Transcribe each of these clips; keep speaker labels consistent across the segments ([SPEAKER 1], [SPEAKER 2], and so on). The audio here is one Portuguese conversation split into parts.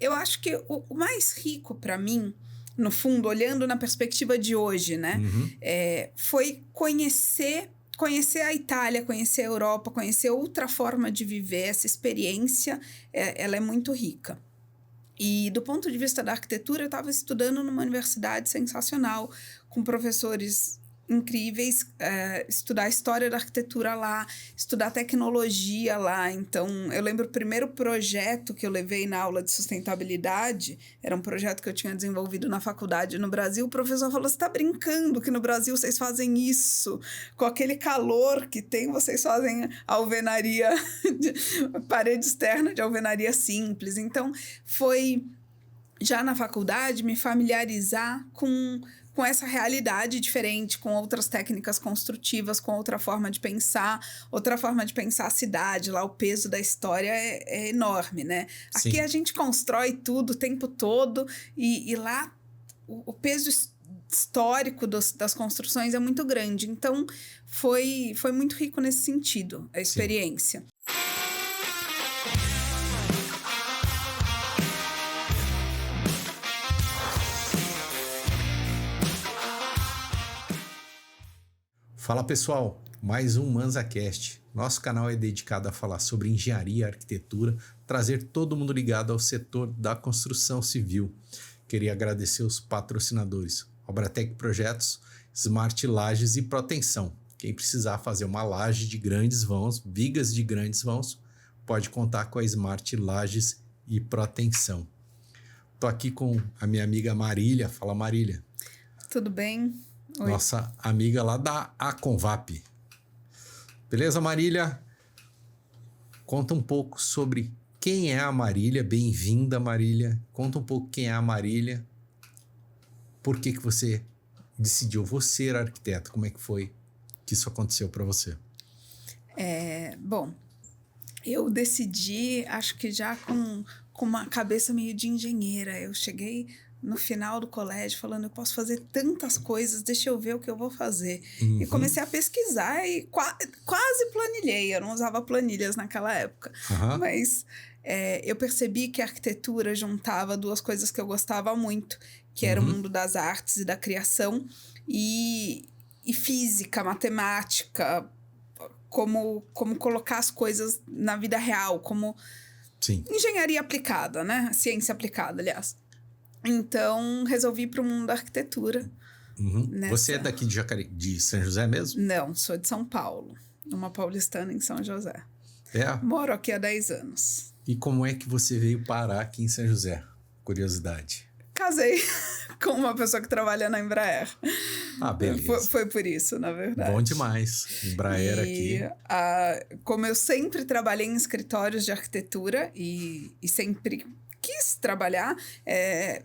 [SPEAKER 1] Eu acho que o mais rico para mim, no fundo, olhando na perspectiva de hoje, né?
[SPEAKER 2] Uhum.
[SPEAKER 1] Foi conhecer a Itália, conhecer a Europa, conhecer outra forma de viver. Essa experiência, ela é muito rica. E do ponto de vista da arquitetura, eu estava estudando numa universidade sensacional, com professores incríveis, estudar a história da arquitetura lá, estudar tecnologia lá. Então, eu lembro o primeiro projeto que eu levei na aula de sustentabilidade, era um projeto que eu tinha desenvolvido na faculdade no Brasil. O professor falou: você está brincando que no Brasil vocês fazem isso? Com aquele calor que tem, vocês fazem alvenaria, parede externa de alvenaria simples. Então, foi já na faculdade me familiarizar com essa realidade diferente, com outras técnicas construtivas, com outra forma de pensar a cidade. Lá o peso da história é enorme, né?
[SPEAKER 2] Sim.
[SPEAKER 1] Aqui a gente constrói tudo o tempo todo e lá o peso histórico das construções é muito grande. Então foi muito rico nesse sentido, a experiência. Sim.
[SPEAKER 2] Fala pessoal, mais um ManzaCast. Nosso canal é dedicado a falar sobre engenharia e arquitetura, trazer todo mundo ligado ao setor da construção civil. Queria agradecer os patrocinadores, Obratec Projetos, Smart Lajes e Protenção. Quem precisar fazer uma laje de grandes vãos, vigas de grandes vãos, pode contar com a Smart Lajes e Protenção. Estou aqui com a minha amiga Marília. Fala, Marília.
[SPEAKER 1] Tudo bem? Oi.
[SPEAKER 2] Nossa amiga lá da Aconvap. Beleza, Marília? Conta um pouco sobre quem é a Marília. Bem-vinda, Marília. Conta um pouco quem é a Marília. Por que você decidiu ser arquiteta? Como é que foi que isso aconteceu para você?
[SPEAKER 1] Bom, eu decidi, acho que já com uma cabeça meio de engenheira. Eu cheguei no final do colégio falando: eu posso fazer tantas coisas, deixa eu ver o que eu vou fazer.
[SPEAKER 2] Uhum.
[SPEAKER 1] E comecei a pesquisar e quase planilhei. Eu não usava planilhas naquela época.
[SPEAKER 2] Uhum.
[SPEAKER 1] Mas eu percebi que a arquitetura juntava duas coisas que eu gostava muito, que era o mundo das artes e da criação, e física, matemática, como colocar as coisas na vida real, como
[SPEAKER 2] Sim.
[SPEAKER 1] engenharia aplicada, né? Ciência aplicada, aliás. Então, resolvi ir para o mundo da arquitetura.
[SPEAKER 2] Você é daqui de São José mesmo?
[SPEAKER 1] Não, sou de São Paulo. Uma paulistana em São José.
[SPEAKER 2] É?
[SPEAKER 1] Moro aqui há 10 anos.
[SPEAKER 2] E como é que você veio parar aqui em São José? Curiosidade.
[SPEAKER 1] Casei com uma pessoa que trabalha na Embraer.
[SPEAKER 2] Ah, beleza.
[SPEAKER 1] Foi por isso, na verdade.
[SPEAKER 2] Bom demais. Embraer aqui.
[SPEAKER 1] Como eu sempre trabalhei em escritórios de arquitetura e sempre quis trabalhar,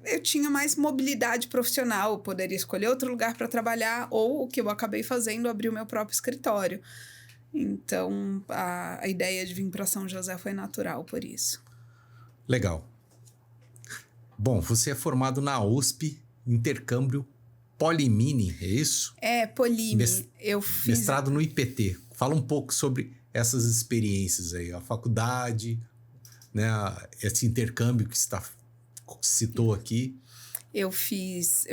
[SPEAKER 1] eu tinha mais mobilidade profissional. Eu poderia escolher outro lugar para trabalhar, ou o que eu acabei fazendo, abrir o meu próprio escritório. Então, a ideia de vir para São José foi natural por isso.
[SPEAKER 2] Legal. Bom, você é formado na USP, intercâmbio Polimini, é isso?
[SPEAKER 1] Polimi. Eu fiz
[SPEAKER 2] mestrado no IPT. Fala um pouco sobre essas experiências aí, a faculdade, né, esse intercâmbio que você citou aqui.
[SPEAKER 1] Eu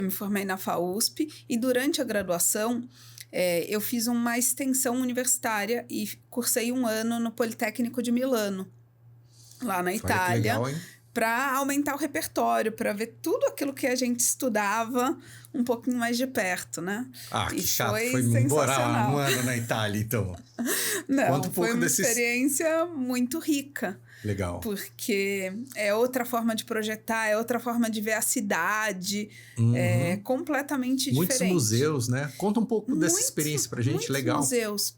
[SPEAKER 1] me formei na FAUSP e durante a graduação eu fiz uma extensão universitária e cursei 1 ano no Politécnico de Milano, lá na Itália.
[SPEAKER 2] Legal, hein?
[SPEAKER 1] Para aumentar o repertório, para ver tudo aquilo que a gente estudava um pouquinho mais de perto, né?
[SPEAKER 2] Ah, que chato, foi morar 1 ano na Itália, então.
[SPEAKER 1] Não, foi uma experiência muito rica.
[SPEAKER 2] Legal.
[SPEAKER 1] Porque é outra forma de projetar, é outra forma de ver a cidade, é completamente
[SPEAKER 2] muitos
[SPEAKER 1] diferente.
[SPEAKER 2] Muitos museus, né? Conta um pouco dessa experiência pra gente,
[SPEAKER 1] muitos
[SPEAKER 2] legal.
[SPEAKER 1] Museus.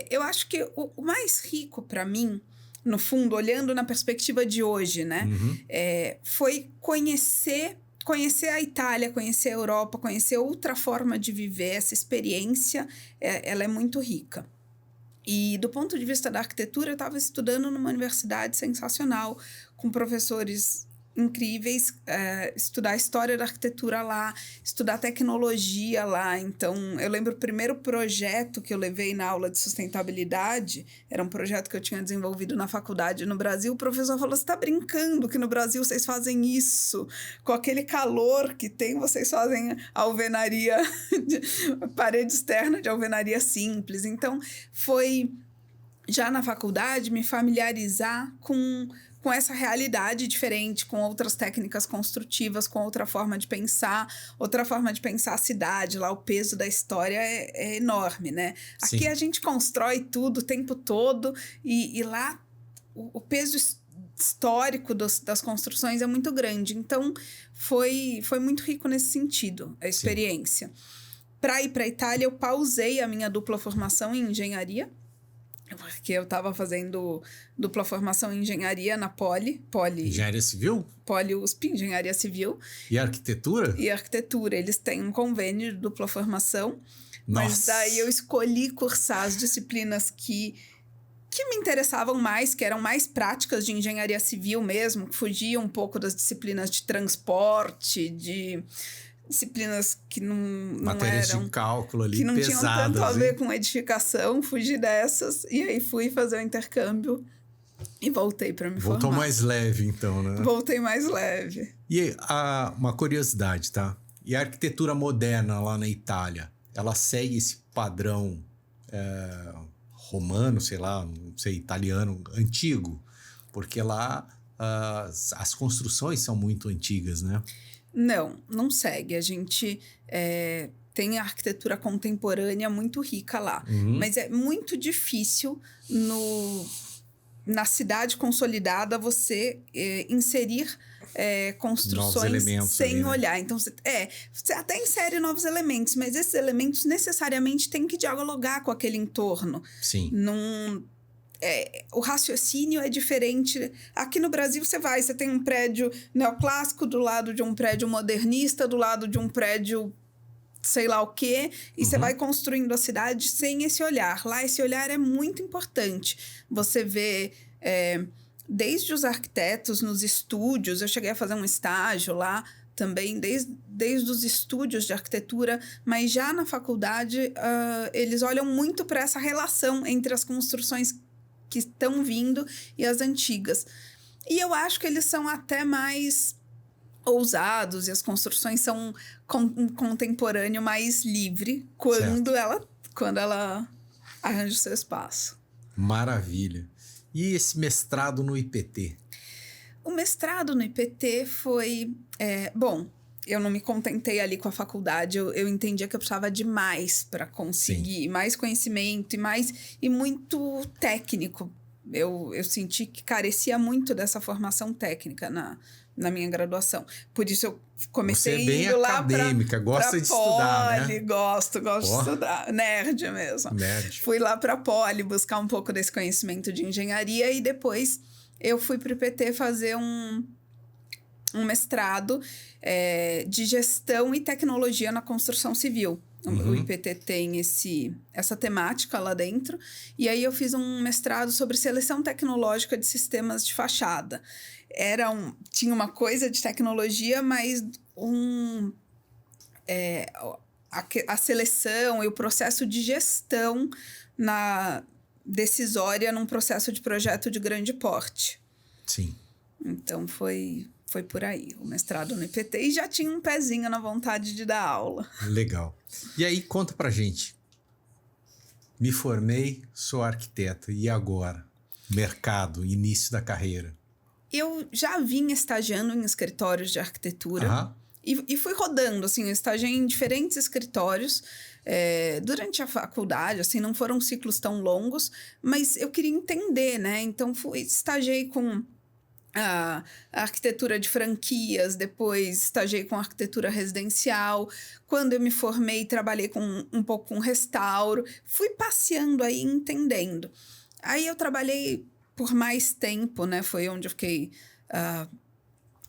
[SPEAKER 1] Eu acho que o mais rico para mim, no fundo, olhando na perspectiva de hoje, né? Foi conhecer a Itália, conhecer a Europa, conhecer outra forma de viver. Essa experiência, ela é muito rica. E do ponto de vista da arquitetura, eu estava estudando numa universidade sensacional, com professores incríveis, estudar a história da arquitetura lá, estudar tecnologia lá. Então, eu lembro o primeiro projeto que eu levei na aula de sustentabilidade, era um projeto que eu tinha desenvolvido na faculdade no Brasil. O professor falou: você está brincando que no Brasil vocês fazem isso? Com aquele calor que tem, vocês fazem alvenaria, parede externa de alvenaria simples. Então, foi já na faculdade me familiarizar com essa realidade diferente, com outras técnicas construtivas, com outra forma de pensar a cidade. Lá o peso da história é enorme, né?
[SPEAKER 2] Sim.
[SPEAKER 1] Aqui a gente constrói tudo o tempo todo e lá o peso histórico das construções é muito grande. Então, foi muito rico nesse sentido, a experiência. Para ir para a Itália, eu pausei a minha dupla formação em engenharia, porque eu estava fazendo dupla formação em engenharia na Poli.
[SPEAKER 2] Engenharia civil?
[SPEAKER 1] Poli USP, engenharia civil.
[SPEAKER 2] E arquitetura?
[SPEAKER 1] E arquitetura. Eles têm um convênio de dupla formação.
[SPEAKER 2] Nossa.
[SPEAKER 1] Mas daí eu escolhi cursar as disciplinas que me interessavam mais, que eram mais práticas de engenharia civil mesmo, que fugiam um pouco das disciplinas de transporte, de disciplinas que não
[SPEAKER 2] matérias
[SPEAKER 1] eram...
[SPEAKER 2] de cálculo ali,
[SPEAKER 1] que não
[SPEAKER 2] pesadas,
[SPEAKER 1] tinham tanto a ver com edificação, fugi dessas. E aí fui fazer o intercâmbio e voltei para me formar.
[SPEAKER 2] Voltou mais leve, então, né?
[SPEAKER 1] Voltei mais leve.
[SPEAKER 2] E uma curiosidade, tá? E a arquitetura moderna lá na Itália, ela segue esse padrão romano, sei lá, não sei, italiano, antigo? Porque lá as construções são muito antigas, né?
[SPEAKER 1] Não segue. A gente tem a arquitetura contemporânea muito rica lá. Mas é muito difícil na cidade consolidada você inserir construções sem olhar. Então, você até insere novos elementos, mas esses elementos necessariamente têm que dialogar com aquele entorno.
[SPEAKER 2] Sim.
[SPEAKER 1] O raciocínio é diferente. Aqui no Brasil você tem um prédio neoclássico do lado de um prédio modernista, do lado de um prédio sei lá o quê, e você vai construindo a cidade sem esse olhar. Lá esse olhar é muito importante. Você vê desde os arquitetos nos estúdios, eu cheguei a fazer um estágio lá também, desde os estúdios de arquitetura, mas já na faculdade eles olham muito para essa relação entre as construções que estão vindo e as antigas. E eu acho que eles são até mais ousados e as construções são um contemporâneo mais livre quando ela arranja o seu espaço.
[SPEAKER 2] Maravilha. E esse mestrado no IPT?
[SPEAKER 1] O mestrado no IPT foi... bom, eu não me contentei ali com a faculdade, eu entendia que eu precisava de mais para conseguir, mais conhecimento e muito técnico. Eu senti que carecia muito dessa formação técnica na minha graduação. Por isso eu comecei indo lá para... Você é bem acadêmica,
[SPEAKER 2] gosta de estudar, né?
[SPEAKER 1] Gosto de estudar. Nerd mesmo.
[SPEAKER 2] Nerd.
[SPEAKER 1] Fui lá para a Poli buscar um pouco desse conhecimento de engenharia e depois eu fui para o IPT fazer um mestrado de gestão e tecnologia na construção civil. O IPT tem essa temática lá dentro. E aí eu fiz um mestrado sobre seleção tecnológica de sistemas de fachada. Tinha uma coisa de tecnologia, mas a seleção e o processo de gestão decisória num processo de projeto de grande porte.
[SPEAKER 2] Sim.
[SPEAKER 1] Então foi por aí, o mestrado no IPT, e já tinha um pezinho na vontade de dar aula.
[SPEAKER 2] Legal. E aí, conta pra gente. Me formei, sou arquiteta, e agora? Mercado, início da carreira.
[SPEAKER 1] Eu já vinha estagiando em escritórios de arquitetura e fui rodando, assim, eu estagiei em diferentes escritórios durante a faculdade, assim, não foram ciclos tão longos, mas eu queria entender, né? Então, estagiei com a arquitetura de franquias, depois estagiei com arquitetura residencial. Quando eu me formei, trabalhei um pouco com restauro. Fui passeando aí, entendendo. Aí eu trabalhei por mais tempo, né? Foi onde eu fiquei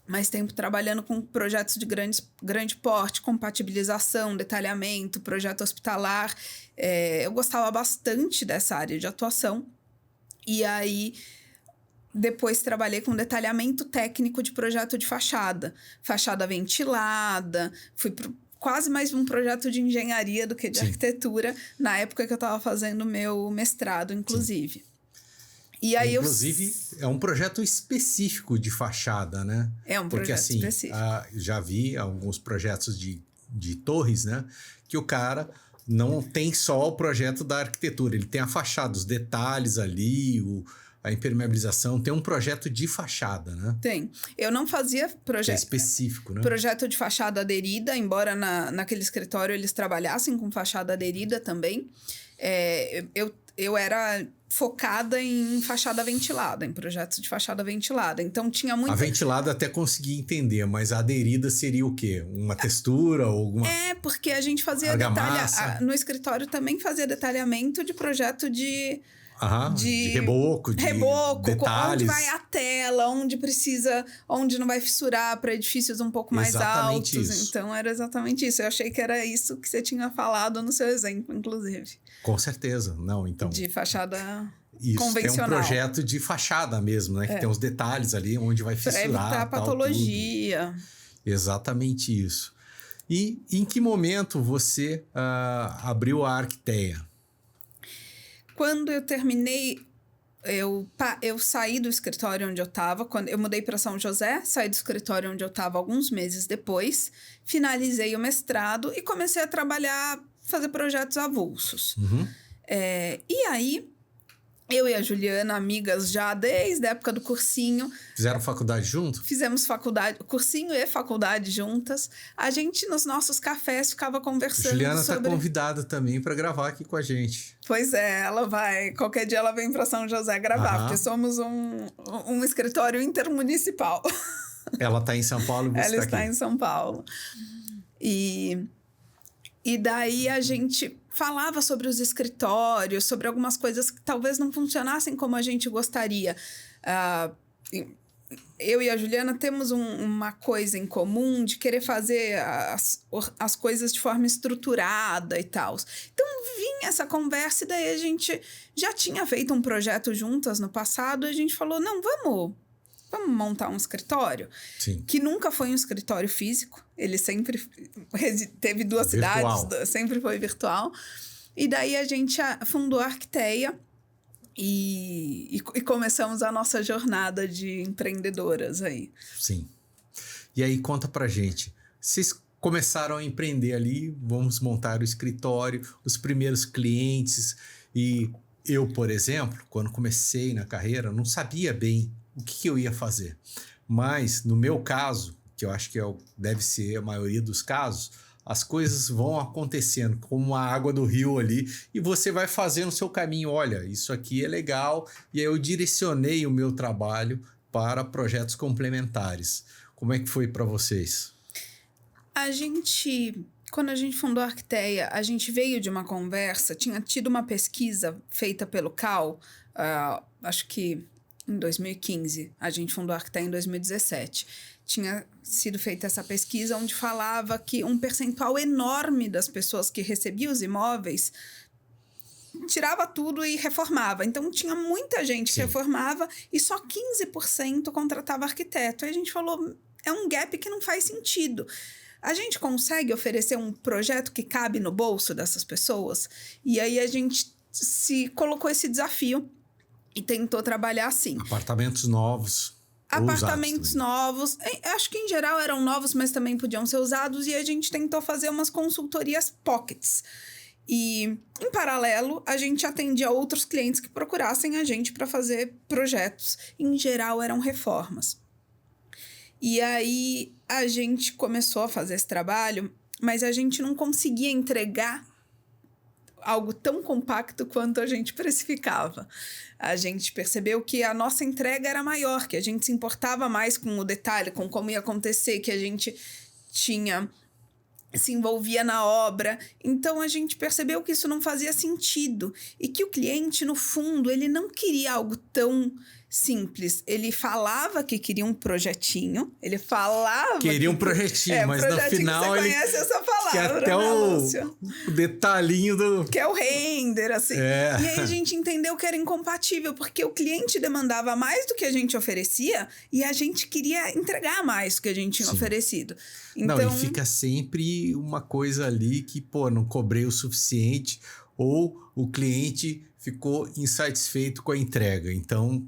[SPEAKER 1] mais tempo trabalhando com projetos de grande porte, compatibilização, detalhamento, projeto hospitalar. Eu gostava bastante dessa área de atuação. E aí depois trabalhei com detalhamento técnico de projeto de fachada. Fachada ventilada, fui quase mais um projeto de engenharia do que de arquitetura, na época que eu estava fazendo meu mestrado, inclusive. E aí
[SPEAKER 2] inclusive, é um projeto específico de fachada, né?
[SPEAKER 1] É um projeto específico.
[SPEAKER 2] Já vi alguns projetos de torres, né? Que o cara não tem só o projeto da arquitetura, ele tem a fachada, os detalhes ali, a impermeabilização, tem um projeto de fachada, né?
[SPEAKER 1] Tem. Eu não fazia projeto...
[SPEAKER 2] É específico, né?
[SPEAKER 1] Projeto de fachada aderida, embora naquele escritório eles trabalhassem com fachada aderida também. Eu era focada em fachada ventilada, em projetos de fachada ventilada. Então, tinha muita...
[SPEAKER 2] A ventilada até consegui entender, mas a aderida seria o quê? Uma textura ou alguma...
[SPEAKER 1] porque a gente fazia no escritório também fazia detalhamento de projeto de
[SPEAKER 2] reboco, detalhes.
[SPEAKER 1] Onde vai a tela, onde não vai fissurar para edifícios um pouco mais altos. Isso. Então, era exatamente isso. Eu achei que era isso que você tinha falado no seu exemplo, inclusive.
[SPEAKER 2] Com certeza. Não, então...
[SPEAKER 1] De fachada
[SPEAKER 2] convencional. É um projeto de fachada mesmo, né? Que tem os detalhes ali, onde vai fissurar. Para
[SPEAKER 1] evitar patologia.
[SPEAKER 2] Tudo. Exatamente isso. E em que momento você abriu a Arquiteia?
[SPEAKER 1] Quando eu terminei, eu saí do escritório onde eu estava. Eu mudei para São José, saí do escritório onde eu estava alguns meses depois, finalizei o mestrado e comecei a trabalhar, fazer projetos avulsos. E aí, eu e a Juliana, amigas já desde a época do cursinho.
[SPEAKER 2] Fizeram faculdade junto?
[SPEAKER 1] Fizemos cursinho e faculdade juntas. A gente, nos nossos cafés, ficava conversando
[SPEAKER 2] Juliana está convidada também para gravar aqui com a gente.
[SPEAKER 1] Pois é, ela vai. Qualquer dia ela vem para São José gravar, porque somos um escritório intermunicipal.
[SPEAKER 2] Ela está em São Paulo e você
[SPEAKER 1] ela está
[SPEAKER 2] aqui.
[SPEAKER 1] Em São Paulo. E daí a gente falava sobre os escritórios, sobre algumas coisas que talvez não funcionassem como a gente gostaria. Eu e a Juliana temos uma coisa em comum de querer fazer as coisas de forma estruturada e tal. Então, vinha essa conversa e daí a gente já tinha feito um projeto juntas no passado e a gente falou, não, vamos montar um escritório.
[SPEAKER 2] Sim.
[SPEAKER 1] Que nunca foi um escritório físico. Ele sempre teve duas cidades, sempre foi virtual. E daí a gente fundou a Arquiteia e começamos a nossa jornada de empreendedoras aí.
[SPEAKER 2] Sim. E aí, conta pra gente. Vocês começaram a empreender ali, vamos montar o escritório, os primeiros clientes. E eu, por exemplo, quando comecei na carreira, não sabia bem o que eu ia fazer. Mas, no meu caso, que eu acho que deve ser a maioria dos casos, as coisas vão acontecendo como a água do rio ali e você vai fazendo o seu caminho. Olha, isso aqui é legal. E aí eu direcionei o meu trabalho para projetos complementares. Como é que foi para vocês?
[SPEAKER 1] Quando a gente fundou a Arquiteia, a gente veio de uma conversa, tinha tido uma pesquisa feita pelo CAL, acho que em 2015, a gente fundou a Arquiteia em 2017. Tinha sido feita essa pesquisa onde falava que um percentual enorme das pessoas que recebiam os imóveis tirava tudo e reformava. Então, tinha muita gente que reformava e só 15% contratava arquiteto. Aí a gente falou, é um gap que não faz sentido. A gente consegue oferecer um projeto que cabe no bolso dessas pessoas? E aí a gente se colocou esse desafio e tentou trabalhar assim.
[SPEAKER 2] Apartamentos novos.
[SPEAKER 1] Apartamentos novos. Acho que em geral eram novos, mas também podiam ser usados. E a gente tentou fazer umas consultorias pockets. E, em paralelo, a gente atendia outros clientes que procurassem a gente para fazer projetos. Em geral, eram reformas. E aí, a gente começou a fazer esse trabalho, mas a gente não conseguia entregar algo tão compacto quanto a gente precificava. A gente percebeu que a nossa entrega era maior, que a gente se importava mais com o detalhe, com como ia acontecer, que a gente se envolvia na obra. Então, a gente percebeu que isso não fazia sentido e que o cliente, no fundo, ele não queria algo tão simples. Ele falava que queria um projetinho, ele falava...
[SPEAKER 2] Queria um projetinho, mas no final
[SPEAKER 1] você
[SPEAKER 2] ele...
[SPEAKER 1] conhece essa palavra,
[SPEAKER 2] que até o detalhinho do...
[SPEAKER 1] Que é o render, assim.
[SPEAKER 2] É.
[SPEAKER 1] E aí a gente entendeu que era incompatível, porque o cliente demandava mais do que a gente oferecia e a gente queria entregar mais do que a gente tinha oferecido. Então...
[SPEAKER 2] Não, e fica sempre uma coisa ali que, pô, não cobrei o suficiente ou o cliente ficou insatisfeito com a entrega. Então...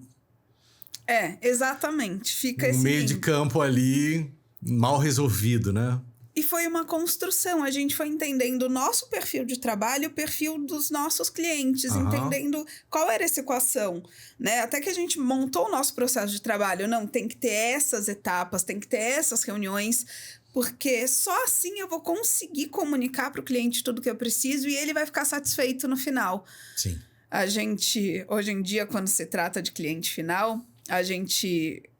[SPEAKER 1] exatamente. Fica
[SPEAKER 2] no
[SPEAKER 1] esse
[SPEAKER 2] meio de campo ali, mal resolvido, né?
[SPEAKER 1] E foi uma construção. A gente foi entendendo o nosso perfil de trabalho, o perfil dos nossos clientes, entendendo qual era essa equação, né? Até que a gente montou o nosso processo de trabalho. Não, tem que ter essas etapas, tem que ter essas reuniões, porque só assim eu vou conseguir comunicar para o cliente tudo que eu preciso e ele vai ficar satisfeito no final.
[SPEAKER 2] Sim.
[SPEAKER 1] A gente, hoje em dia, quando se trata de cliente final...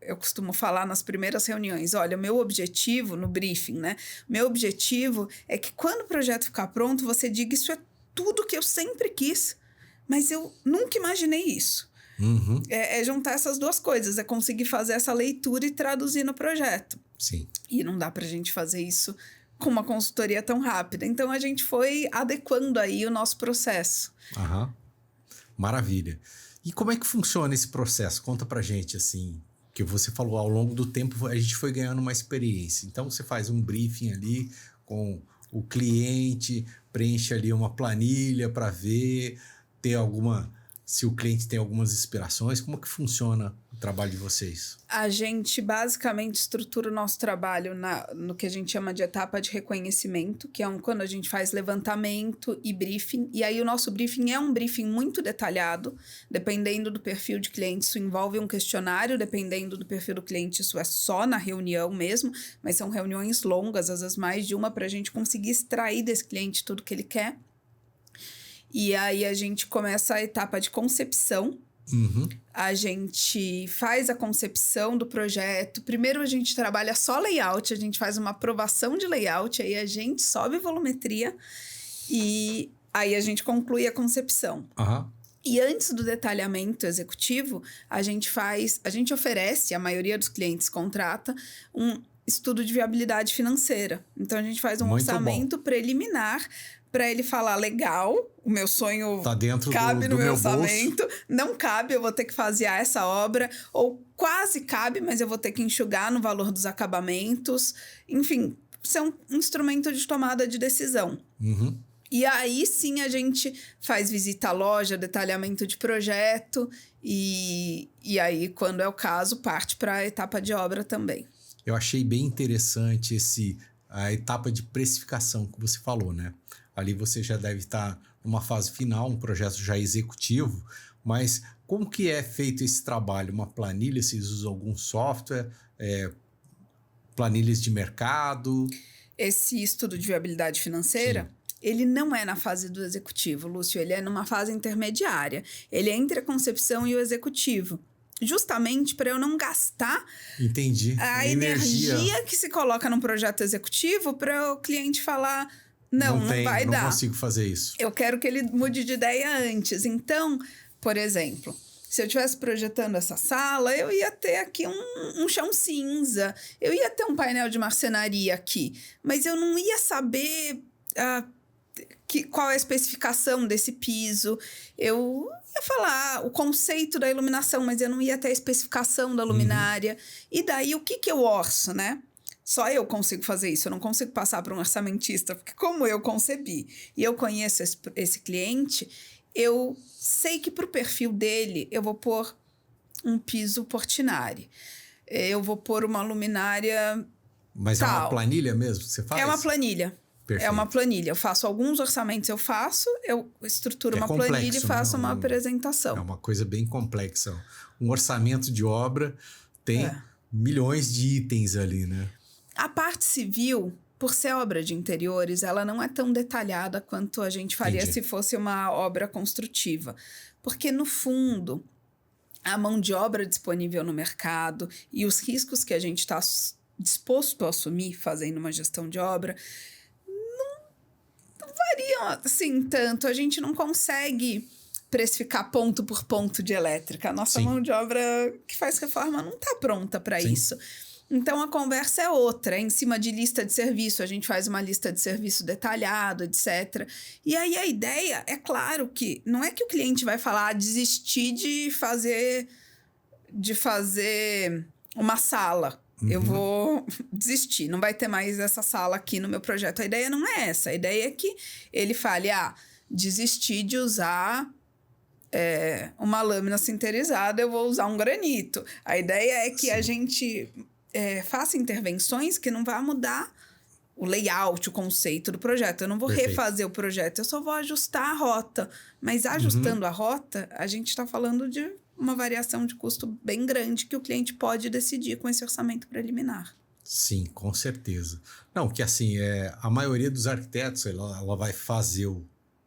[SPEAKER 1] Eu costumo falar nas primeiras reuniões, olha, o meu objetivo, no briefing, né? Meu objetivo é que quando o projeto ficar pronto, você diga, isso é tudo que eu sempre quis, mas eu nunca imaginei isso.
[SPEAKER 2] Uhum.
[SPEAKER 1] É juntar essas duas coisas, é conseguir fazer essa leitura e traduzir no projeto.
[SPEAKER 2] Sim.
[SPEAKER 1] E não dá pra gente fazer isso com uma consultoria tão rápida. Então, a gente foi adequando aí o nosso processo.
[SPEAKER 2] Maravilha. E como é que funciona esse processo? Conta pra gente, assim, que você falou, ao longo do tempo a gente foi ganhando uma experiência. Então, você faz um briefing ali com o cliente, preenche ali uma planilha para ver, se o cliente tem algumas inspirações. Como que funciona o trabalho de vocês?
[SPEAKER 1] A gente basicamente estrutura o nosso trabalho no que a gente chama de etapa de reconhecimento, que é quando a gente faz levantamento e briefing. E aí o nosso briefing é um briefing muito detalhado, dependendo do perfil de cliente, isso envolve um questionário, dependendo do perfil do cliente, isso é só na reunião mesmo, mas são reuniões longas, às vezes mais de uma, para a gente conseguir extrair desse cliente tudo que ele quer. E aí a gente começa a etapa de concepção. A gente faz a concepção do projeto. Primeiro a gente trabalha só layout, a gente faz uma aprovação de layout, aí a gente sobe volumetria e aí a gente conclui a concepção. E antes do detalhamento executivo, a gente oferece, a maioria dos clientes contrata, um estudo de viabilidade financeira. Então a gente faz um orçamento preliminar para ele falar, legal, o meu sonho
[SPEAKER 2] tá dentro
[SPEAKER 1] cabe
[SPEAKER 2] do
[SPEAKER 1] no meu
[SPEAKER 2] bolso.
[SPEAKER 1] orçamento, não cabe, eu vou ter que fazer essa obra, ou quase cabe, mas eu vou ter que enxugar no valor dos acabamentos. Enfim, isso é um instrumento de tomada de decisão. E aí sim a gente faz visita à loja, detalhamento de projeto, e aí, quando é o caso, parte para a etapa de obra também.
[SPEAKER 2] Eu achei bem interessante a etapa de precificação que você falou, né? Ali você já deve estar numa fase final, um projeto já executivo, mas como que é feito esse trabalho? Uma planilha, vocês usam algum software? Planilhas de mercado?
[SPEAKER 1] Esse estudo de viabilidade financeira, ele não é na fase do executivo, Lúcio, ele é numa fase intermediária. Ele é entre a concepção e o executivo. Justamente para eu não gastar a energia que se coloca num projeto executivo para o cliente falar, não vai dar.
[SPEAKER 2] Não consigo fazer isso.
[SPEAKER 1] Eu quero que ele mude de ideia antes. Então, por exemplo, se eu estivesse projetando essa sala, eu ia ter aqui um chão cinza, eu ia ter um painel de marcenaria aqui, mas eu não ia saber qual é a especificação desse piso. Eu ia falar o conceito da iluminação, mas eu não ia ter a especificação da luminária. E daí, o que eu orço, né? Só eu consigo fazer isso, eu não consigo passar para um orçamentista, porque como eu concebi e eu conheço esse cliente, eu sei que para o perfil dele eu vou pôr um piso Portinari, eu vou pôr uma luminária.
[SPEAKER 2] Mas
[SPEAKER 1] tal.
[SPEAKER 2] É uma planilha mesmo que você faz?
[SPEAKER 1] É uma planilha.
[SPEAKER 2] Perfeito.
[SPEAKER 1] É uma planilha. Eu faço alguns orçamentos, eu estruturo uma planilha e faço uma apresentação.
[SPEAKER 2] É uma coisa bem complexa. Um orçamento de obra tem milhões de itens ali, né?
[SPEAKER 1] A parte civil, por ser obra de interiores, ela não é tão detalhada quanto a gente faria se fosse uma obra construtiva. Porque, no fundo, a mão de obra disponível no mercado e os riscos que a gente está disposto a assumir fazendo uma gestão de obra não variam assim tanto. A gente não consegue precificar ponto por ponto de elétrica. A nossa
[SPEAKER 2] Sim.
[SPEAKER 1] mão de obra que faz reforma não está pronta para
[SPEAKER 2] Sim.
[SPEAKER 1] isso. Então, a conversa é outra. É em cima de lista de serviço. A gente faz uma lista de serviço detalhado, etc. E aí, a ideia, é claro que... Não é que o cliente vai falar, desistir de fazer uma sala. Eu vou desistir. Não vai ter mais essa sala aqui no meu projeto. A ideia não é essa. A ideia é que ele fale, desistir de usar... uma lâmina sinterizada, eu vou usar um granito. A ideia é que a gente faça intervenções que não vá mudar o layout, o conceito do projeto. Eu não vou refazer o projeto, eu só vou ajustar a rota. Mas ajustando a rota, a gente está falando de uma variação de custo bem grande que o cliente pode decidir com esse orçamento preliminar.
[SPEAKER 2] Sim, com certeza. Não, que assim, a maioria dos arquitetos, ela vai fazer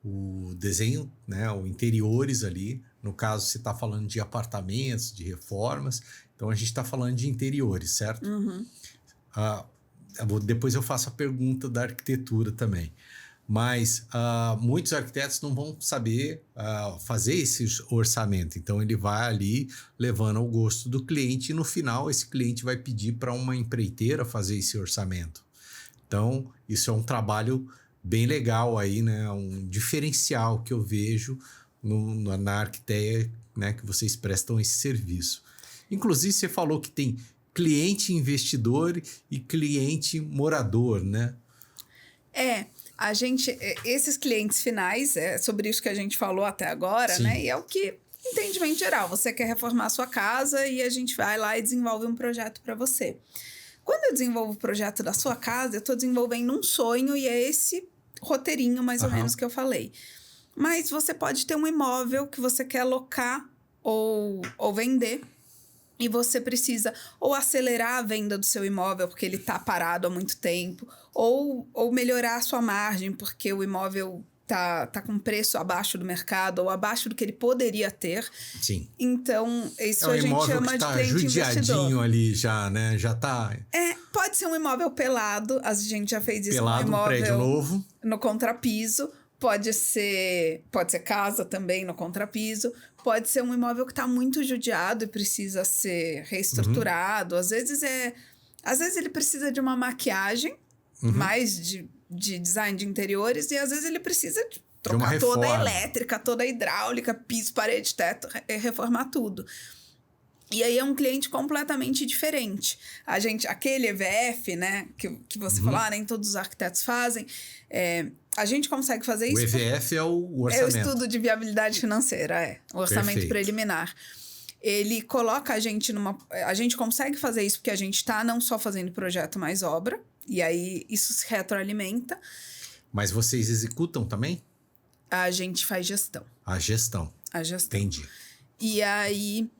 [SPEAKER 2] o desenho, né, o interiores ali. No caso, você está falando de apartamentos, de reformas. Então, a gente está falando de interiores, certo? Depois eu faço a pergunta da arquitetura também. Mas muitos arquitetos não vão saber fazer esse orçamento. Então, ele vai ali levando ao gosto do cliente e no final esse cliente vai pedir para uma empreiteira fazer esse orçamento. Então, isso é um trabalho bem legal aí, né? Um diferencial que eu vejo na Arquiteia, né? Que vocês prestam esse serviço. Inclusive, você falou que tem cliente investidor e cliente morador, né?
[SPEAKER 1] Esses clientes finais, é sobre isso que a gente falou até agora,
[SPEAKER 2] Sim.
[SPEAKER 1] né? E é o que, entendimento geral, você quer reformar a sua casa e a gente vai lá e desenvolve um projeto para você. Quando eu desenvolvo o projeto da sua casa, eu estou desenvolvendo um sonho e é esse roteirinho, mais ou menos, que eu falei. Mas você pode ter um imóvel que você quer alocar ou vender e você precisa ou acelerar a venda do seu imóvel porque ele está parado há muito tempo ou melhorar a sua margem porque o imóvel tá com preço abaixo do mercado ou abaixo do que ele poderia ter.
[SPEAKER 2] Sim.
[SPEAKER 1] Então, isso a gente chama de cliente investidor.
[SPEAKER 2] Ali já, né? Já tá...
[SPEAKER 1] Pode ser um imóvel pelado. A gente já fez isso
[SPEAKER 2] pelado,
[SPEAKER 1] no imóvel
[SPEAKER 2] prédio novo.
[SPEAKER 1] No contrapiso. Pode ser casa também no contrapiso. Pode ser um imóvel que está muito judiado e precisa ser reestruturado. Às vezes ele precisa de uma maquiagem, mais de design de interiores, e às vezes ele precisa de trocar toda a elétrica, toda a hidráulica, piso, parede, teto, reformar tudo. E aí é um cliente completamente diferente. Aquele EVF, né, que você falou, nem todos os arquitetos fazem, a gente consegue fazer isso.
[SPEAKER 2] O EVF é o orçamento.
[SPEAKER 1] É o estudo de viabilidade financeira, o orçamento preliminar. Ele coloca a gente a gente consegue fazer isso porque a gente está não só fazendo projeto, mas obra. E aí isso se retroalimenta.
[SPEAKER 2] Mas vocês executam também?
[SPEAKER 1] A gente faz gestão.
[SPEAKER 2] A gestão. Entendi.
[SPEAKER 1] E aí...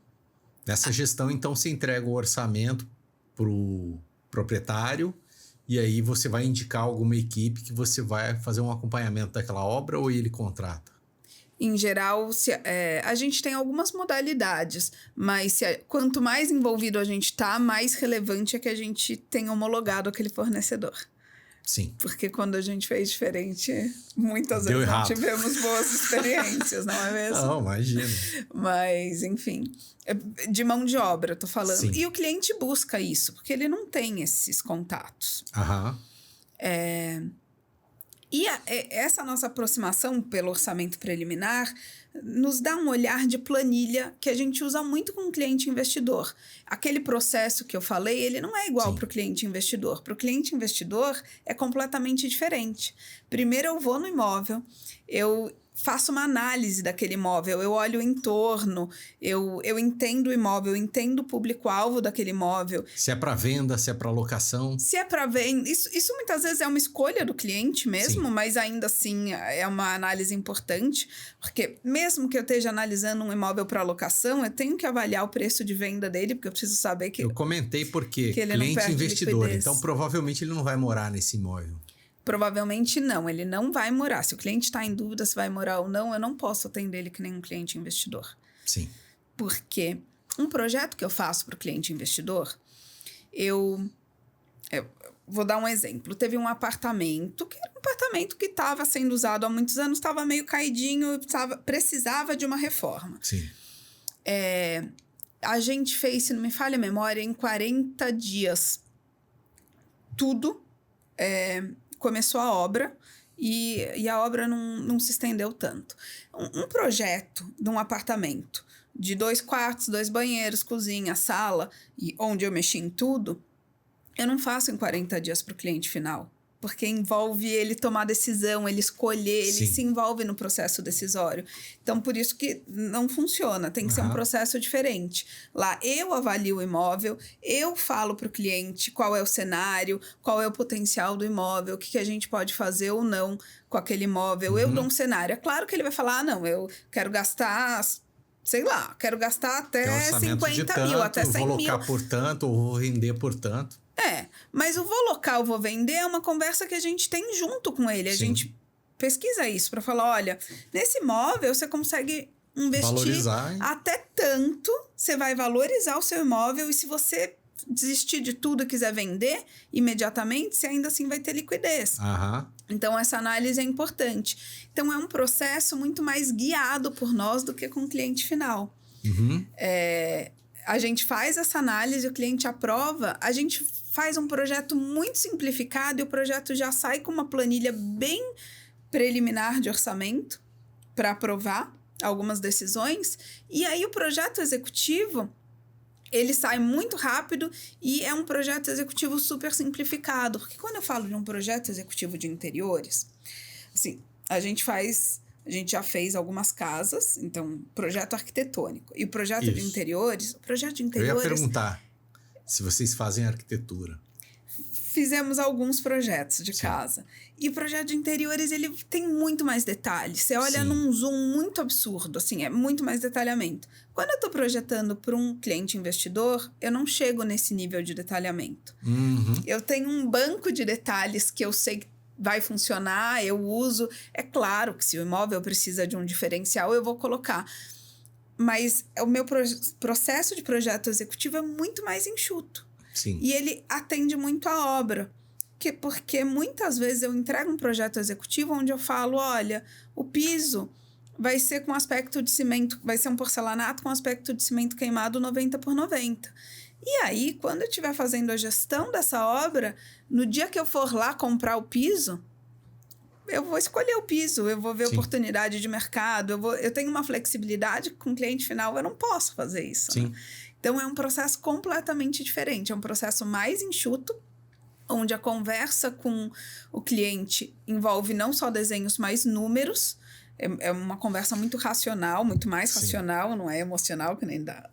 [SPEAKER 2] Nessa gestão, então, você entrega o orçamento para o proprietário e aí você vai indicar alguma equipe que você vai fazer um acompanhamento daquela obra ou ele contrata?
[SPEAKER 1] Em geral, a gente tem algumas modalidades, mas quanto mais envolvido a gente está, mais relevante é que a gente tenha homologado aquele fornecedor.
[SPEAKER 2] Sim.
[SPEAKER 1] Porque quando a gente fez diferente, muitas vezes não tivemos boas experiências, não é mesmo?
[SPEAKER 2] Não, imagina.
[SPEAKER 1] Mas, enfim, de mão de obra, eu tô falando.
[SPEAKER 2] Sim.
[SPEAKER 1] E o cliente busca isso, porque ele não tem esses contatos. E essa nossa aproximação pelo orçamento preliminar nos dá um olhar de planilha que a gente usa muito com o cliente investidor. Aquele processo que eu falei, ele não é igual para o cliente investidor. Para o cliente investidor, é completamente diferente. Primeiro, eu vou no imóvel, eu faço uma análise daquele imóvel, eu olho o entorno, eu entendo o imóvel, eu entendo o público-alvo daquele imóvel.
[SPEAKER 2] Se é para venda, se é para locação.
[SPEAKER 1] Se é para venda, isso muitas vezes é uma escolha do cliente mesmo, mas ainda assim é uma análise importante, porque mesmo que eu esteja analisando um imóvel para locação, eu tenho que avaliar o preço de venda dele, porque eu preciso saber que...
[SPEAKER 2] Eu comentei porque
[SPEAKER 1] ele
[SPEAKER 2] cliente investidor, então provavelmente ele não vai morar nesse imóvel.
[SPEAKER 1] Provavelmente não, ele não vai morar. Se o cliente está em dúvida se vai morar ou não, eu não posso atender ele que nem um cliente investidor.
[SPEAKER 2] Sim.
[SPEAKER 1] Porque um projeto que eu faço para o cliente investidor, eu Vou dar um exemplo. Teve um apartamento, que era um apartamento que estava sendo usado há muitos anos, estava meio caidinho, precisava de uma reforma.
[SPEAKER 2] Sim.
[SPEAKER 1] A gente fez, se não me falha a memória, em 40 dias. Tudo. Começou a obra e a obra não se estendeu tanto. Um projeto de um apartamento de 2 quartos, 2 banheiros, cozinha, sala, e onde eu mexi em tudo, eu não faço em 40 dias para o cliente final. Porque envolve ele tomar decisão, ele escolher, ele se envolve no processo decisório. Então, por isso que não funciona, tem que ser um processo diferente. Lá, eu avalio o imóvel, eu falo para o cliente qual é o cenário, qual é o potencial do imóvel, o que a gente pode fazer ou não com aquele imóvel. Eu dou um cenário. É claro que ele vai falar, não, eu quero gastar... Sei lá, quero gastar até 50 mil, até 100 mil.
[SPEAKER 2] Vou locar por tanto, ou vou render por tanto.
[SPEAKER 1] Mas o vou locar, eu vou vender é uma conversa que a gente tem junto com ele. A gente pesquisa isso para falar, olha, nesse imóvel você consegue investir até tanto, você vai valorizar o seu imóvel e se você desistir de tudo e quiser vender imediatamente, você ainda assim vai ter liquidez. Então, essa análise é importante. Então, é um processo muito mais guiado por nós do que com o cliente final. A gente faz essa análise, o cliente aprova, a gente faz um projeto muito simplificado e o projeto já sai com uma planilha bem preliminar de orçamento para aprovar algumas decisões. E aí, o projeto executivo... ele sai muito rápido e é um projeto executivo super simplificado. Porque quando eu falo de um projeto executivo de interiores, assim, a gente já fez algumas casas, então, projeto arquitetônico. E o projeto de interiores... Eu
[SPEAKER 2] ia perguntar se vocês fazem arquitetura.
[SPEAKER 1] Fizemos alguns projetos de casa. E o projeto de interiores, ele tem muito mais detalhes. Você olha num zoom muito absurdo, assim, é muito mais detalhamento. Quando eu estou projetando para um cliente investidor, eu não chego nesse nível de detalhamento. Eu tenho um banco de detalhes que eu sei que vai funcionar, eu uso. É claro que se o imóvel precisa de um diferencial, eu vou colocar. Mas o meu processo de projeto executivo é muito mais enxuto. E ele atende muito à obra. Porque muitas vezes eu entrego um projeto executivo onde eu falo, olha, o piso vai ser com aspecto de cimento, vai ser um porcelanato com aspecto de cimento queimado 90x90. E aí, quando eu estiver fazendo a gestão dessa obra, no dia que eu for lá comprar o piso, eu vou escolher o piso, eu vou ver oportunidade de mercado, eu tenho uma flexibilidade com o cliente final, eu não posso fazer isso. Né? Então, é um processo completamente diferente, é um processo mais enxuto, onde a conversa com o cliente envolve não só desenhos, mas números. É uma conversa muito racional, muito mais racional, não é emocional, que nem da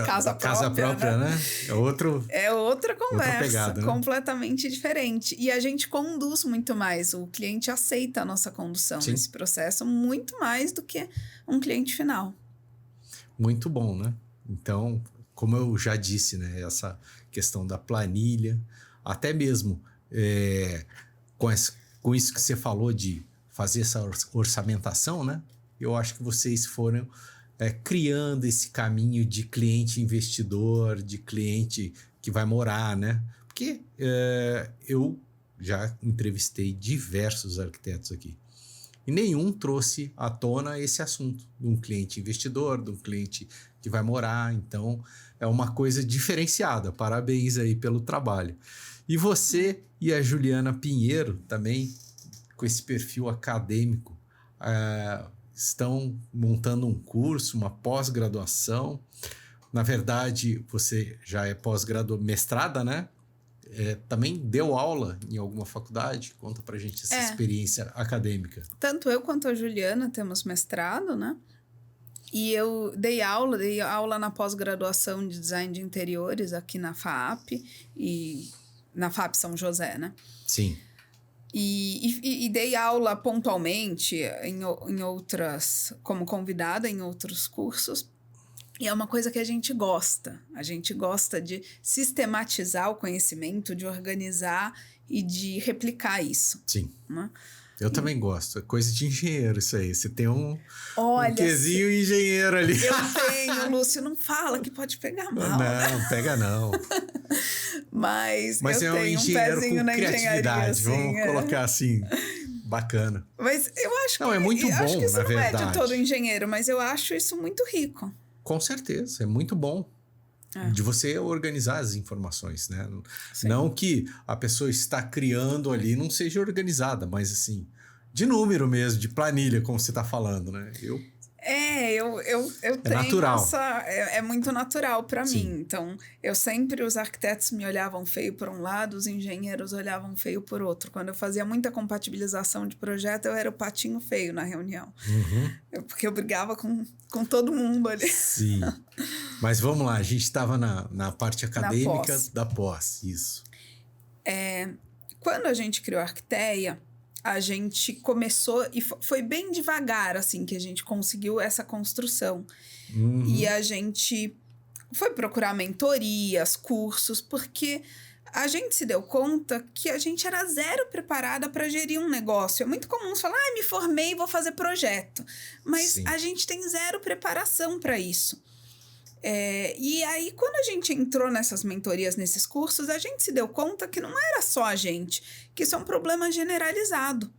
[SPEAKER 1] casa própria, né?
[SPEAKER 2] É
[SPEAKER 1] outra conversa,
[SPEAKER 2] outra pegada, né?
[SPEAKER 1] Completamente diferente. E a gente conduz muito mais, o cliente aceita a nossa condução nesse processo muito mais do que um cliente final.
[SPEAKER 2] Muito bom, né? Então, como eu já disse, né? Essa questão da planilha, até mesmo com isso que você falou de fazer essa orçamentação, né? Eu acho que vocês foram criando esse caminho de cliente investidor, de cliente que vai morar, né? Porque eu já entrevistei diversos arquitetos aqui e nenhum trouxe à tona esse assunto de um cliente investidor, de um cliente que vai morar. Então, é uma coisa diferenciada. Parabéns aí pelo trabalho. E você e a Juliana Pinheiro, também com esse perfil acadêmico, estão montando um curso, uma pós-graduação. Na verdade, você já é mestrada, né? Também deu aula em alguma faculdade? Conta pra gente essa experiência acadêmica.
[SPEAKER 1] Tanto eu quanto a Juliana temos mestrado, né? E eu dei aula na pós-graduação de design de interiores aqui na FAAP e na FAAP São José, né?
[SPEAKER 2] Sim.
[SPEAKER 1] E dei aula pontualmente em outras, como convidada em outros cursos. E é uma coisa que a gente gosta. A gente gosta de sistematizar o conhecimento, de organizar e de replicar isso.
[SPEAKER 2] Sim.
[SPEAKER 1] Né?
[SPEAKER 2] Eu também gosto. É coisa de engenheiro isso aí. Você tem um quesinho
[SPEAKER 1] se...
[SPEAKER 2] engenheiro ali.
[SPEAKER 1] Eu tenho, Lúcio. Não fala que pode pegar mal.
[SPEAKER 2] Não, pega não.
[SPEAKER 1] Mas eu
[SPEAKER 2] é um
[SPEAKER 1] tenho um
[SPEAKER 2] engenheiro
[SPEAKER 1] pezinho
[SPEAKER 2] com
[SPEAKER 1] na engenharia,
[SPEAKER 2] criatividade,
[SPEAKER 1] assim,
[SPEAKER 2] vamos colocar assim. Bacana.
[SPEAKER 1] Mas eu acho que...
[SPEAKER 2] Não, é muito
[SPEAKER 1] acho
[SPEAKER 2] bom,
[SPEAKER 1] que isso
[SPEAKER 2] na
[SPEAKER 1] não
[SPEAKER 2] verdade.
[SPEAKER 1] é de todo engenheiro, mas eu acho isso muito rico.
[SPEAKER 2] Com certeza, é muito bom. De você organizar as informações, né?
[SPEAKER 1] Sim.
[SPEAKER 2] Não que a pessoa está criando ali não seja organizada, mas assim, de número mesmo, de planilha, como você está falando, né? Eu tenho natural.
[SPEAKER 1] é muito natural para
[SPEAKER 2] Sim.
[SPEAKER 1] mim. Então, os arquitetos me olhavam feio por um lado, os engenheiros olhavam feio por outro. Quando eu fazia muita compatibilização de projeto, eu era o patinho feio na reunião. Porque eu brigava com todo mundo ali.
[SPEAKER 2] Sim. Mas vamos lá, a gente estava na parte acadêmica da pós, isso.
[SPEAKER 1] Quando a gente criou a Arquiteia, a gente começou, e foi bem devagar, assim, que a gente conseguiu essa construção. E a gente foi procurar mentorias, cursos, porque a gente se deu conta que a gente era zero preparada para gerir um negócio. É muito comum falar, me formei e vou fazer projeto. Mas
[SPEAKER 2] Sim.
[SPEAKER 1] a gente tem zero preparação para isso. E aí, quando a gente entrou nessas mentorias, nesses cursos, a gente se deu conta que não era só a gente, que isso é um problema generalizado.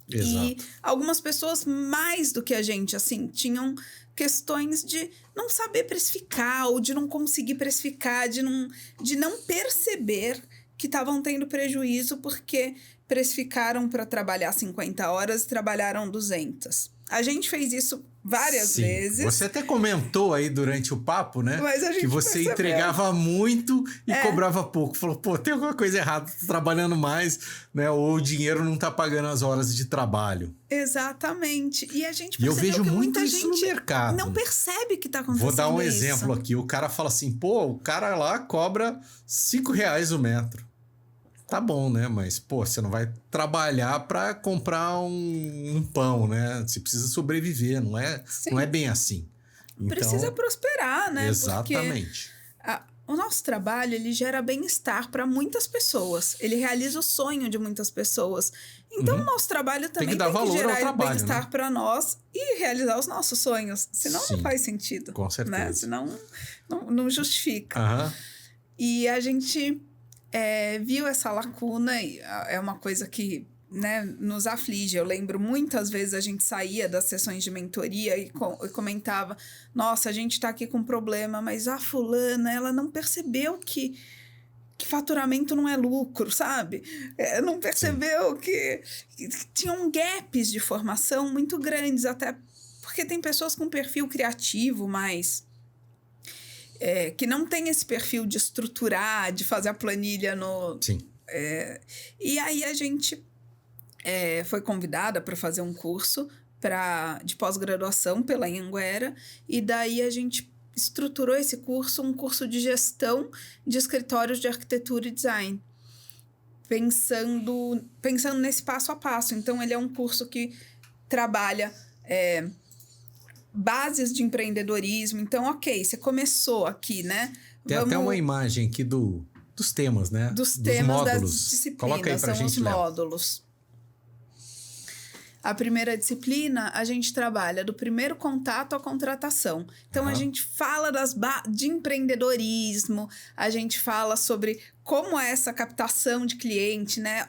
[SPEAKER 2] Exato.
[SPEAKER 1] E algumas pessoas, mais do que a gente, assim, tinham questões de não saber precificar ou de não conseguir precificar, de não perceber que estavam tendo prejuízo porque precificaram para trabalhar 50 horas e trabalharam 200. A gente fez isso várias vezes.
[SPEAKER 2] Você até comentou aí durante o papo, né?
[SPEAKER 1] Mas a gente
[SPEAKER 2] que você
[SPEAKER 1] percebeu.
[SPEAKER 2] Entregava muito e cobrava pouco. Falou, tem alguma coisa errada, tô trabalhando mais, né? Ou o dinheiro não tá pagando as horas de trabalho.
[SPEAKER 1] Exatamente. E a gente
[SPEAKER 2] eu vejo
[SPEAKER 1] que
[SPEAKER 2] muito
[SPEAKER 1] muita
[SPEAKER 2] isso
[SPEAKER 1] gente
[SPEAKER 2] no mercado.
[SPEAKER 1] não percebe que tá acontecendo.
[SPEAKER 2] Vou dar um exemplo aqui. O cara fala assim, o cara lá cobra R$5 o metro. Tá bom, né? Mas, você não vai trabalhar para comprar um pão, né? Você precisa sobreviver, não é bem assim. Então,
[SPEAKER 1] precisa prosperar, né?
[SPEAKER 2] Exatamente.
[SPEAKER 1] Porque o nosso trabalho, ele gera bem-estar para muitas pessoas. Ele realiza o sonho de muitas pessoas. Então, o nosso trabalho também tem que gerar bem-estar para nós e realizar os nossos sonhos. Senão, não faz sentido.
[SPEAKER 2] Com certeza.
[SPEAKER 1] Né? Senão, não justifica. E a gente... viu essa lacuna, e é uma coisa que, né, nos aflige. Eu lembro muitas vezes a gente saía das sessões de mentoria e comentava, nossa, a gente tá aqui com um problema, mas a fulana, ela não percebeu que faturamento não é lucro, sabe? Não percebeu que tinham gaps de formação muito grandes, até porque tem pessoas com perfil criativo, mas... que não tem esse perfil de estruturar, de fazer a planilha no...
[SPEAKER 2] Sim.
[SPEAKER 1] E aí a gente foi convidada para fazer um curso de pós-graduação pela Anhanguera, e daí a gente estruturou esse curso, um curso de gestão de escritórios de arquitetura e design, pensando nesse passo a passo. Então, ele é um curso que trabalha... bases de empreendedorismo. Então, você começou aqui, né?
[SPEAKER 2] Tem até uma imagem aqui dos temas, né?
[SPEAKER 1] Dos temas
[SPEAKER 2] módulos.
[SPEAKER 1] das disciplinas.
[SPEAKER 2] Coloca aí pra
[SPEAKER 1] são
[SPEAKER 2] gente,
[SPEAKER 1] os módulos. A primeira disciplina, a gente trabalha do primeiro contato à contratação. Então, a gente fala de empreendedorismo, a gente fala sobre como é essa captação de cliente, né?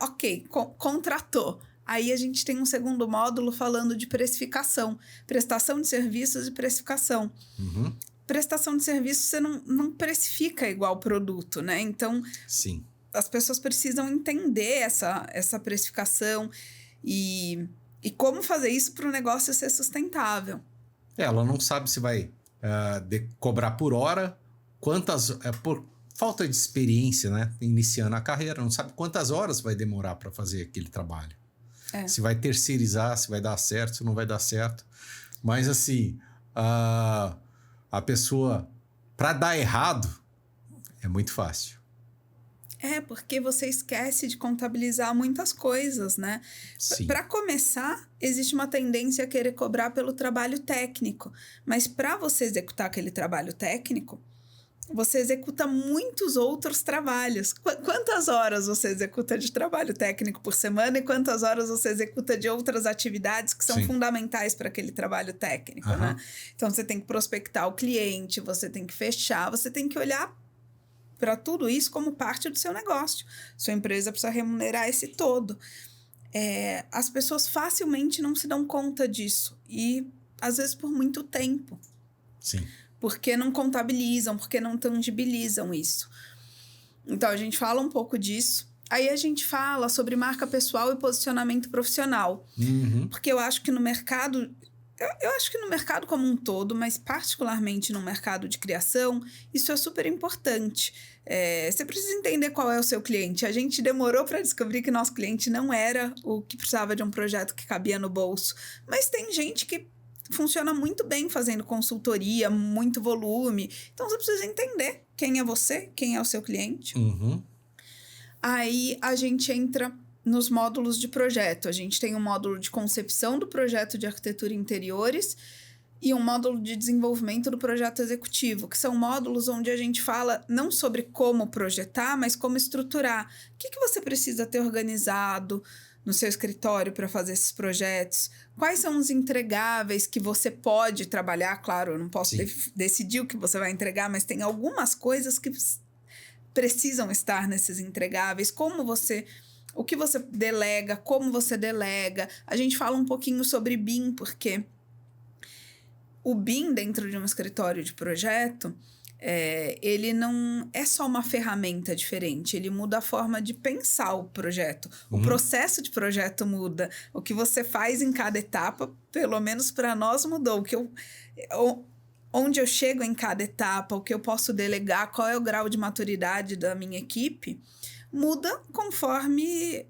[SPEAKER 1] Contratou. Aí a gente tem um segundo módulo falando de precificação, prestação de serviços e precificação. Prestação de serviços você não precifica igual produto, né? Então,
[SPEAKER 2] sim,
[SPEAKER 1] as pessoas precisam entender essa precificação e como fazer isso para o negócio ser sustentável.
[SPEAKER 2] Ela não sabe se vai cobrar por hora, por falta de experiência, né? Iniciando a carreira, não sabe quantas horas vai demorar para fazer aquele trabalho. Se vai terceirizar, se vai dar certo, se não vai dar certo. Mas, assim, a pessoa, para dar errado, é muito fácil.
[SPEAKER 1] Porque você esquece de contabilizar muitas coisas, né? Para começar, existe uma tendência a querer cobrar pelo trabalho técnico. Mas para você executar aquele trabalho técnico, você executa muitos outros trabalhos. Quantas horas você executa de trabalho técnico por semana e quantas horas você executa de outras atividades que são fundamentais para aquele trabalho técnico, né? Então, você tem que prospectar o cliente, você tem que fechar, você tem que olhar para tudo isso como parte do seu negócio. Sua empresa precisa remunerar esse todo. As pessoas facilmente não se dão conta disso. E, às vezes, por muito tempo.
[SPEAKER 2] Sim.
[SPEAKER 1] Porque não contabilizam, porque não tangibilizam isso. Então, a gente fala um pouco disso. Aí a gente fala sobre marca pessoal e posicionamento profissional.
[SPEAKER 2] Uhum.
[SPEAKER 1] Porque eu acho que no mercado... Eu acho que no mercado como um todo, mas particularmente no mercado de criação, isso é super importante. Você precisa entender qual é o seu cliente. A gente demorou para descobrir que nosso cliente não era o que precisava de um projeto que cabia no bolso. Mas tem gente que funciona muito bem fazendo consultoria, muito volume. Então, você precisa entender quem é você, quem é o seu cliente.
[SPEAKER 2] Uhum.
[SPEAKER 1] Aí, a gente entra nos módulos de projeto. A gente tem um módulo de concepção do projeto de arquitetura e interiores e um módulo de desenvolvimento do projeto executivo, que são módulos onde a gente fala não sobre como projetar, mas como estruturar. O que você precisa ter organizado no seu escritório para fazer esses projetos? Quais são os entregáveis que você pode trabalhar? Claro, eu não posso decidir o que você vai entregar, mas tem algumas coisas que precisam estar nesses entregáveis. O que você delega, como você delega. A gente fala um pouquinho sobre BIM, porque o BIM dentro de um escritório de projeto, ele não é só uma ferramenta diferente, ele muda a forma de pensar o projeto. O processo de projeto muda. O que você faz em cada etapa, pelo menos para nós, mudou. Onde eu chego em cada etapa, o que eu posso delegar, qual é o grau de maturidade da minha equipe, muda conforme...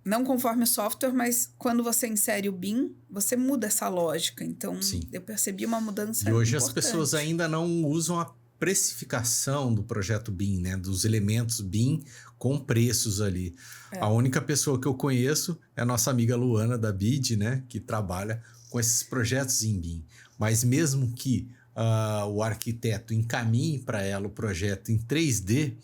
[SPEAKER 1] Não conforme o software, mas quando você insere o BIM, você muda essa lógica. Então, eu percebi uma mudança importante.
[SPEAKER 2] E hoje as pessoas ainda não usam a precificação do projeto BIM, né? Dos elementos BIM com preços ali. A única pessoa que eu conheço é a nossa amiga Luana da BID, né? Que trabalha com esses projetos em BIM. Mas mesmo que o arquiteto encaminhe para ela o projeto em 3D,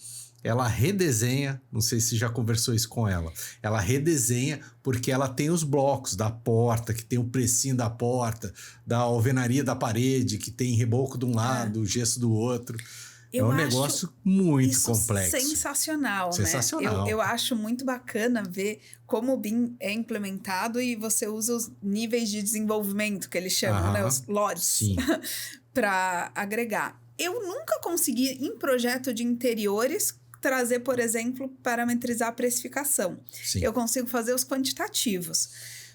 [SPEAKER 2] ela redesenha, não sei se já conversou isso com ela, ela redesenha porque ela tem os blocos da porta, que tem o precinho da porta, da alvenaria da parede, que tem reboco de um lado, gesso do outro. É um negócio muito complexo.
[SPEAKER 1] Sensacional,
[SPEAKER 2] sensacional,
[SPEAKER 1] né? Eu acho muito bacana ver como o BIM é implementado e você usa os níveis de desenvolvimento, que eles chamam, né? Os LODs, para agregar. Eu nunca consegui, em projeto de interiores, trazer, por exemplo, parametrizar a precificação.
[SPEAKER 2] Sim.
[SPEAKER 1] Eu consigo fazer os quantitativos,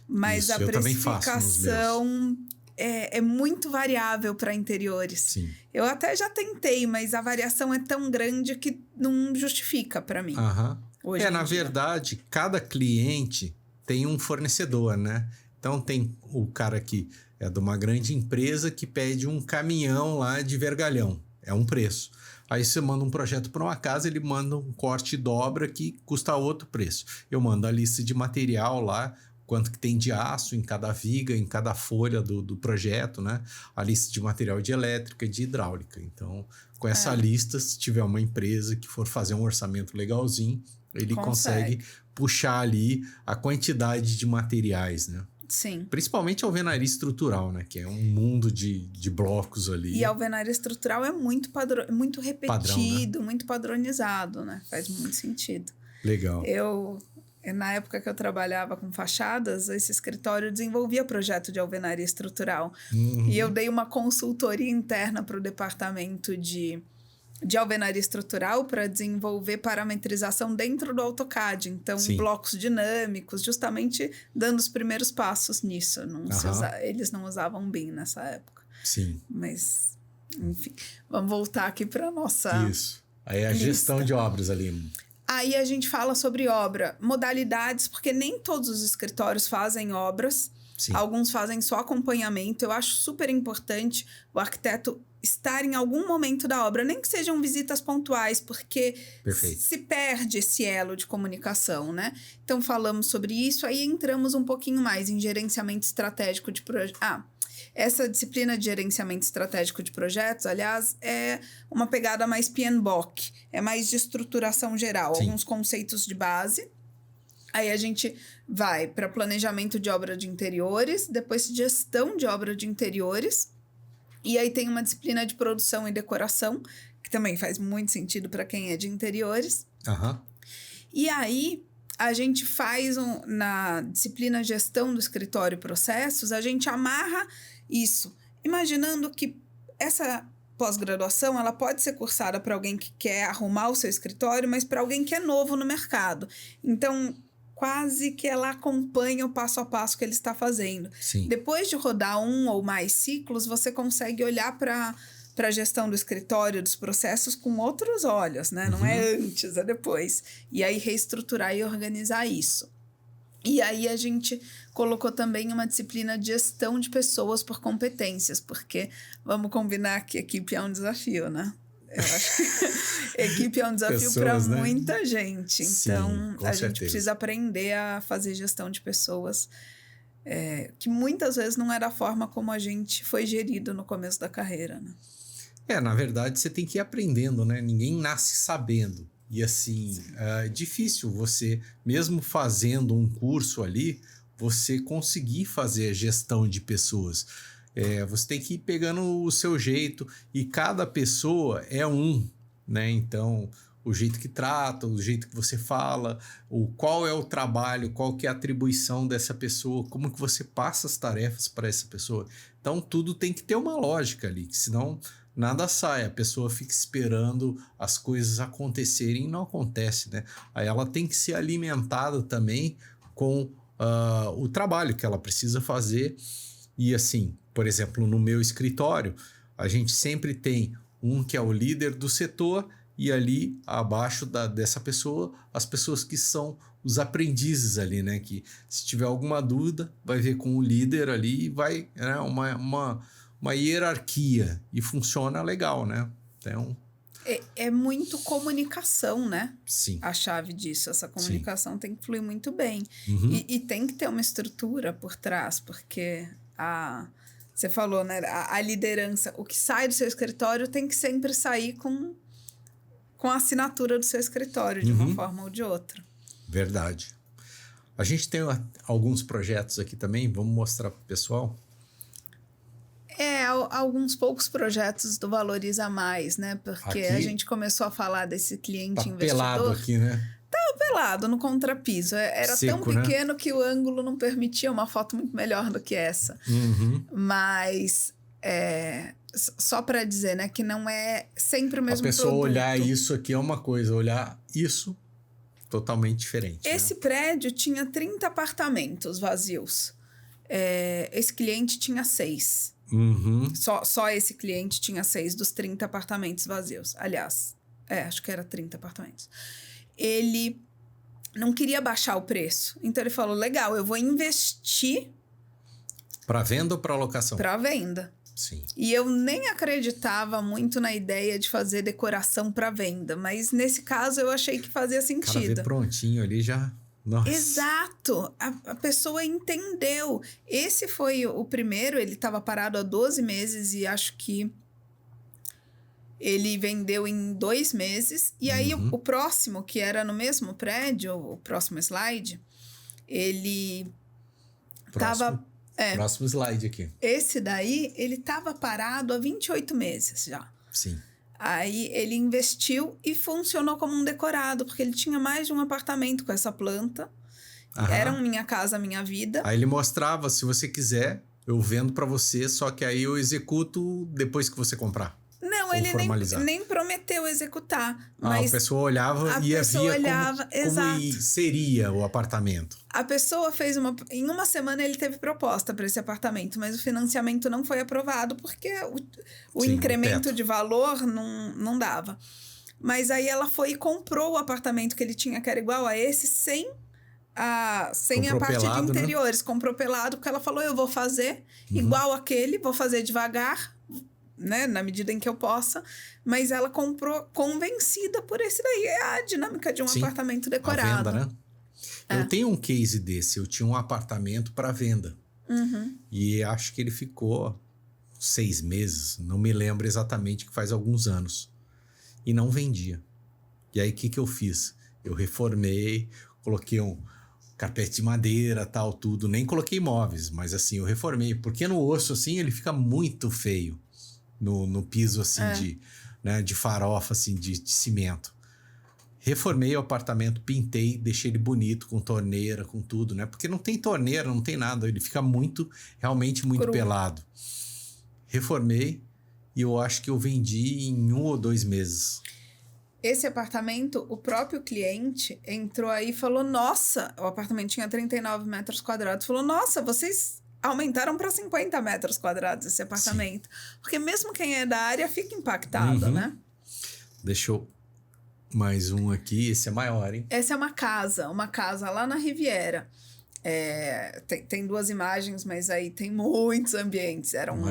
[SPEAKER 1] mas
[SPEAKER 2] isso,
[SPEAKER 1] a precificação é muito variável para interiores.
[SPEAKER 2] Sim.
[SPEAKER 1] Eu até já tentei, mas a variação é tão grande que não justifica para mim.
[SPEAKER 2] Na verdade, cada cliente tem um fornecedor, né? Então, tem o cara que é de uma grande empresa que pede um caminhão lá de vergalhão. É um preço. Aí você manda um projeto para uma casa, ele manda um corte e dobra que custa outro preço. Eu mando a lista de material lá, quanto que tem de aço em cada viga, em cada folha do projeto, né? A lista de material de elétrica e de hidráulica. Então, com essa lista, se tiver uma empresa que for fazer um orçamento legalzinho, ele consegue puxar ali a quantidade de materiais, né?
[SPEAKER 1] Sim.
[SPEAKER 2] Principalmente a alvenaria estrutural, né? Que é um mundo de blocos ali.
[SPEAKER 1] E a alvenaria estrutural é muito repetido, padrão, né? Muito padronizado, né? Faz muito sentido.
[SPEAKER 2] Legal.
[SPEAKER 1] Na época que eu trabalhava com fachadas, esse escritório desenvolvia projeto de alvenaria estrutural. E eu dei uma consultoria interna para o departamento de alvenaria estrutural para desenvolver parametrização dentro do AutoCAD. Então, blocos dinâmicos, justamente dando os primeiros passos nisso. Eles não usavam BIM nessa época.
[SPEAKER 2] Sim.
[SPEAKER 1] Mas, enfim, vamos voltar aqui para a nossa
[SPEAKER 2] Isso. Aí a gestão de obras ali.
[SPEAKER 1] Aí a gente fala sobre obra, modalidades, porque nem todos os escritórios fazem obras.
[SPEAKER 2] Sim.
[SPEAKER 1] Alguns fazem só acompanhamento. Eu acho super importante o arquiteto estar em algum momento da obra, nem que sejam visitas pontuais, porque se perde esse elo de comunicação, né? Então, falamos sobre isso, aí entramos um pouquinho mais em gerenciamento estratégico de projetos. Essa disciplina de gerenciamento estratégico de projetos, aliás, é uma pegada mais PMBOK, é mais de estruturação geral, alguns conceitos de base. Aí a gente vai para planejamento de obra de interiores, depois gestão de obra de interiores, e aí tem uma disciplina de produção e decoração, que também faz muito sentido para quem é de interiores.
[SPEAKER 2] Aham.
[SPEAKER 1] E aí, a gente faz, na disciplina Gestão do Escritório e Processos, a gente amarra isso, imaginando que essa pós-graduação, ela pode ser cursada para alguém que quer arrumar o seu escritório, mas para alguém que é novo no mercado. Então, quase que ela acompanha o passo a passo que ele está fazendo.
[SPEAKER 2] Sim.
[SPEAKER 1] Depois de rodar um ou mais ciclos, você consegue olhar para a gestão do escritório, dos processos, com outros olhos, né? Não é antes, é depois. E aí reestruturar e organizar isso. E aí a gente colocou também uma disciplina de gestão de pessoas por competências, porque vamos combinar que equipe é um desafio, né? Eu acho que equipe é um desafio para muita gente. Então,
[SPEAKER 2] Sim,
[SPEAKER 1] a gente precisa aprender a fazer gestão de pessoas, que muitas vezes não é da forma como a gente foi gerido no começo da carreira, né?
[SPEAKER 2] Na verdade, você tem que ir aprendendo, né? Ninguém nasce sabendo. E assim, é difícil você, mesmo fazendo um curso ali, você conseguir fazer a gestão de pessoas. Você tem que ir pegando o seu jeito e cada pessoa é né? Então, o jeito que trata, o jeito que você fala, qual é o trabalho, qual que é a atribuição dessa pessoa, como que você passa as tarefas para essa pessoa. Então, tudo tem que ter uma lógica ali, que senão nada sai, a pessoa fica esperando as coisas acontecerem e não acontece, né? Aí ela tem que ser alimentada também com o trabalho que ela precisa fazer. E assim, por exemplo, no meu escritório, a gente sempre tem um que é o líder do setor e ali abaixo dessa pessoa, as pessoas que são os aprendizes ali, né? Que se tiver alguma dúvida, vai ver com o líder ali e vai, né? Uma hierarquia e funciona legal, né? Então...
[SPEAKER 1] É muito comunicação, né?
[SPEAKER 2] Sim.
[SPEAKER 1] A chave disso. Essa comunicação tem que fluir muito bem.
[SPEAKER 2] Uhum.
[SPEAKER 1] E tem que ter uma estrutura por trás, porque você falou, né? A liderança, o que sai do seu escritório tem que sempre sair com a assinatura do seu escritório, de uma forma ou de outra.
[SPEAKER 2] Verdade. A gente tem alguns projetos aqui também, vamos mostrar para o pessoal?
[SPEAKER 1] Alguns poucos projetos do Valoriza Mais, né? Porque
[SPEAKER 2] aqui,
[SPEAKER 1] a gente começou a falar desse cliente investidor.
[SPEAKER 2] Pelado aqui, né?
[SPEAKER 1] Tava pelado no contrapiso. Era
[SPEAKER 2] seco,
[SPEAKER 1] tão pequeno,
[SPEAKER 2] né?
[SPEAKER 1] Que o ângulo não permitia uma foto muito melhor do que essa. Mas só para dizer, né? Que não é sempre o mesmo produto.
[SPEAKER 2] A pessoa olhar isso aqui é uma coisa, olhar isso totalmente diferente.
[SPEAKER 1] Esse prédio tinha 30 apartamentos vazios. Esse cliente tinha 6. Só esse cliente tinha 6 dos 30 apartamentos vazios. Aliás, acho que era 30 apartamentos. Ele não queria baixar o preço. Então, ele falou, legal, eu vou investir...
[SPEAKER 2] Para venda ou para locação?
[SPEAKER 1] Para venda.
[SPEAKER 2] Sim.
[SPEAKER 1] E eu nem acreditava muito na ideia de fazer decoração para venda. Mas, nesse caso, eu achei que fazia sentido.
[SPEAKER 2] O cara vê prontinho ali já... Nossa.
[SPEAKER 1] Exato, a pessoa entendeu. Esse foi o primeiro, ele estava parado há 12 meses e acho que ele vendeu em 2 meses. E aí o próximo, que era no mesmo prédio, o próximo slide, ele estava...
[SPEAKER 2] Próximo slide aqui.
[SPEAKER 1] Esse daí, ele estava parado há 28 meses já.
[SPEAKER 2] Sim.
[SPEAKER 1] Aí ele investiu e funcionou como um decorado, porque ele tinha mais de um apartamento com essa planta. Era um Minha Casa Minha Vida.
[SPEAKER 2] Aí ele mostrava, se você quiser, eu vendo para você, só que aí eu executo depois que você comprar.
[SPEAKER 1] Não, ele nem prometeu executar. Mas
[SPEAKER 2] a pessoa olhava e via como seria o apartamento.
[SPEAKER 1] A pessoa fez em uma semana ele teve proposta para esse apartamento, mas o financiamento não foi aprovado porque o incremento de valor não dava. Mas aí ela foi e comprou o apartamento que ele tinha, que era igual a esse, sem a parte de interiores. Né? Comprou pelado, porque ela falou, eu vou fazer igual aquele, vou fazer devagar, né, na medida em que eu possa, mas ela comprou convencida por esse daí. É a dinâmica de um apartamento decorado.
[SPEAKER 2] A venda, né? Eu tenho um case desse, eu tinha um apartamento para venda. E acho que ele ficou 6 meses, não me lembro exatamente, que faz alguns anos. E não vendia. E aí o que eu fiz? Eu reformei, coloquei um carpete de madeira, tal, tudo. Nem coloquei móveis, mas assim, eu reformei. Porque no osso, assim, ele fica muito feio. No piso, assim, né, de farofa, assim, de cimento. Reformei o apartamento, pintei, deixei ele bonito, com torneira, com tudo, né? Porque não tem torneira, não tem nada. Ele fica realmente muito pelado. Reformei e eu acho que eu vendi em 1 ou 2 meses.
[SPEAKER 1] Esse apartamento, o próprio cliente entrou aí e falou, nossa, o apartamento tinha 39 metros quadrados. Falou, nossa, vocês aumentaram para 50 metros quadrados esse apartamento. Sim. Porque mesmo quem é da área fica impactado, né?
[SPEAKER 2] Deixa eu... Mais um aqui, esse é maior, hein?
[SPEAKER 1] Essa é uma casa lá na Riviera. Tem 2 imagens, mas aí tem muitos ambientes. Eram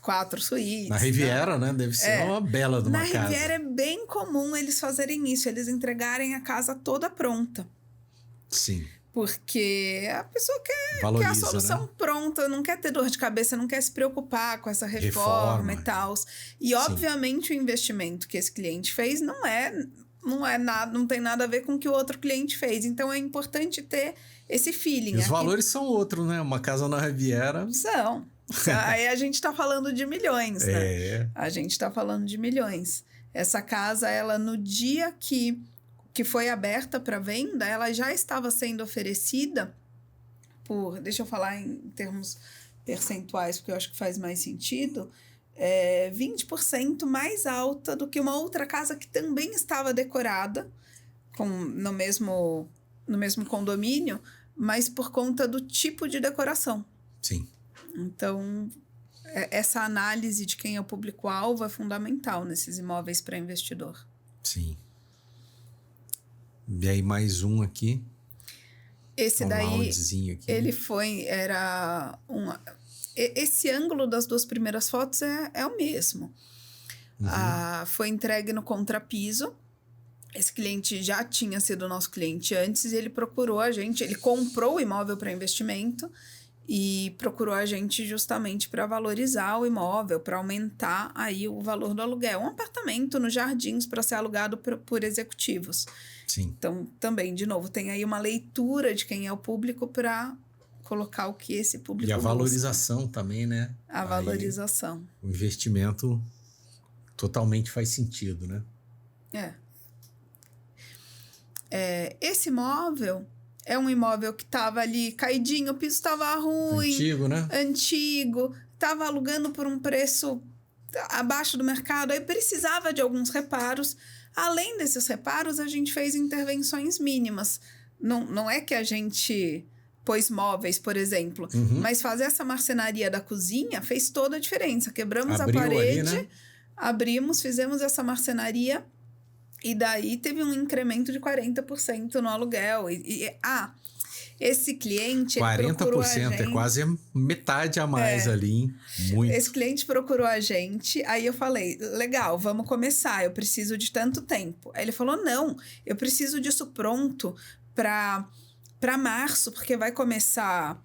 [SPEAKER 1] 4 suítes.
[SPEAKER 2] Na Riviera, né? Deve ser uma bela de uma casa.
[SPEAKER 1] Na Riviera é bem comum eles fazerem isso, eles entregarem a casa toda pronta.
[SPEAKER 2] Sim.
[SPEAKER 1] Porque a pessoa quer a solução, né? Pronta, não quer ter dor de cabeça, não quer se preocupar com essa reforma e tal. E, obviamente, o investimento que esse cliente fez não tem nada a ver com o que o outro cliente fez. Então, é importante ter esse feeling.
[SPEAKER 2] E os valores são outros, né? Uma casa na Riviera...
[SPEAKER 1] São. Aí a gente tá falando de milhões, né? A gente tá falando de milhões. Essa casa, ela no dia que foi aberta para venda, ela já estava sendo oferecida por... Deixa eu falar em termos percentuais, porque eu acho que faz mais sentido... 20% mais alta do que uma outra casa que também estava decorada no mesmo condomínio, mas por conta do tipo de decoração.
[SPEAKER 2] Sim.
[SPEAKER 1] Então, essa análise de quem é o público-alvo é fundamental nesses imóveis para investidor.
[SPEAKER 2] Sim. E aí, mais um aqui.
[SPEAKER 1] Esse daí, ele era esse ângulo das 2 primeiras fotos é o mesmo. Foi entregue no contrapiso. Esse cliente já tinha sido nosso cliente antes e ele procurou a gente, ele comprou o imóvel para investimento e procurou a gente justamente para valorizar o imóvel, para aumentar aí o valor do aluguel. Um apartamento nos Jardins para ser alugado por executivos.
[SPEAKER 2] Sim.
[SPEAKER 1] Então, também, de novo, tem aí uma leitura de quem é o público para colocar o que esse público
[SPEAKER 2] E a
[SPEAKER 1] busca.
[SPEAKER 2] valorização também, né?
[SPEAKER 1] A valorização.
[SPEAKER 2] O investimento totalmente faz sentido, né?
[SPEAKER 1] Esse imóvel é um imóvel que estava ali caidinho, o piso estava ruim.
[SPEAKER 2] Antigo, né?
[SPEAKER 1] Antigo. Estava alugando por um preço abaixo do mercado. Aí precisava de alguns reparos. Além desses reparos, a gente fez intervenções mínimas. Não é que a gente pôs móveis, por exemplo. Mas fazer essa marcenaria da cozinha fez toda a diferença. Quebramos a parede, ali, né? Abrimos, fizemos essa marcenaria e daí teve um incremento de 40% no aluguel. Esse cliente...
[SPEAKER 2] 40% é quase metade a mais ali, hein? Muito.
[SPEAKER 1] Esse cliente procurou a gente, aí eu falei, legal, vamos começar, eu preciso de tanto tempo. Aí ele falou, não, eu preciso disso pronto para março, porque vai começar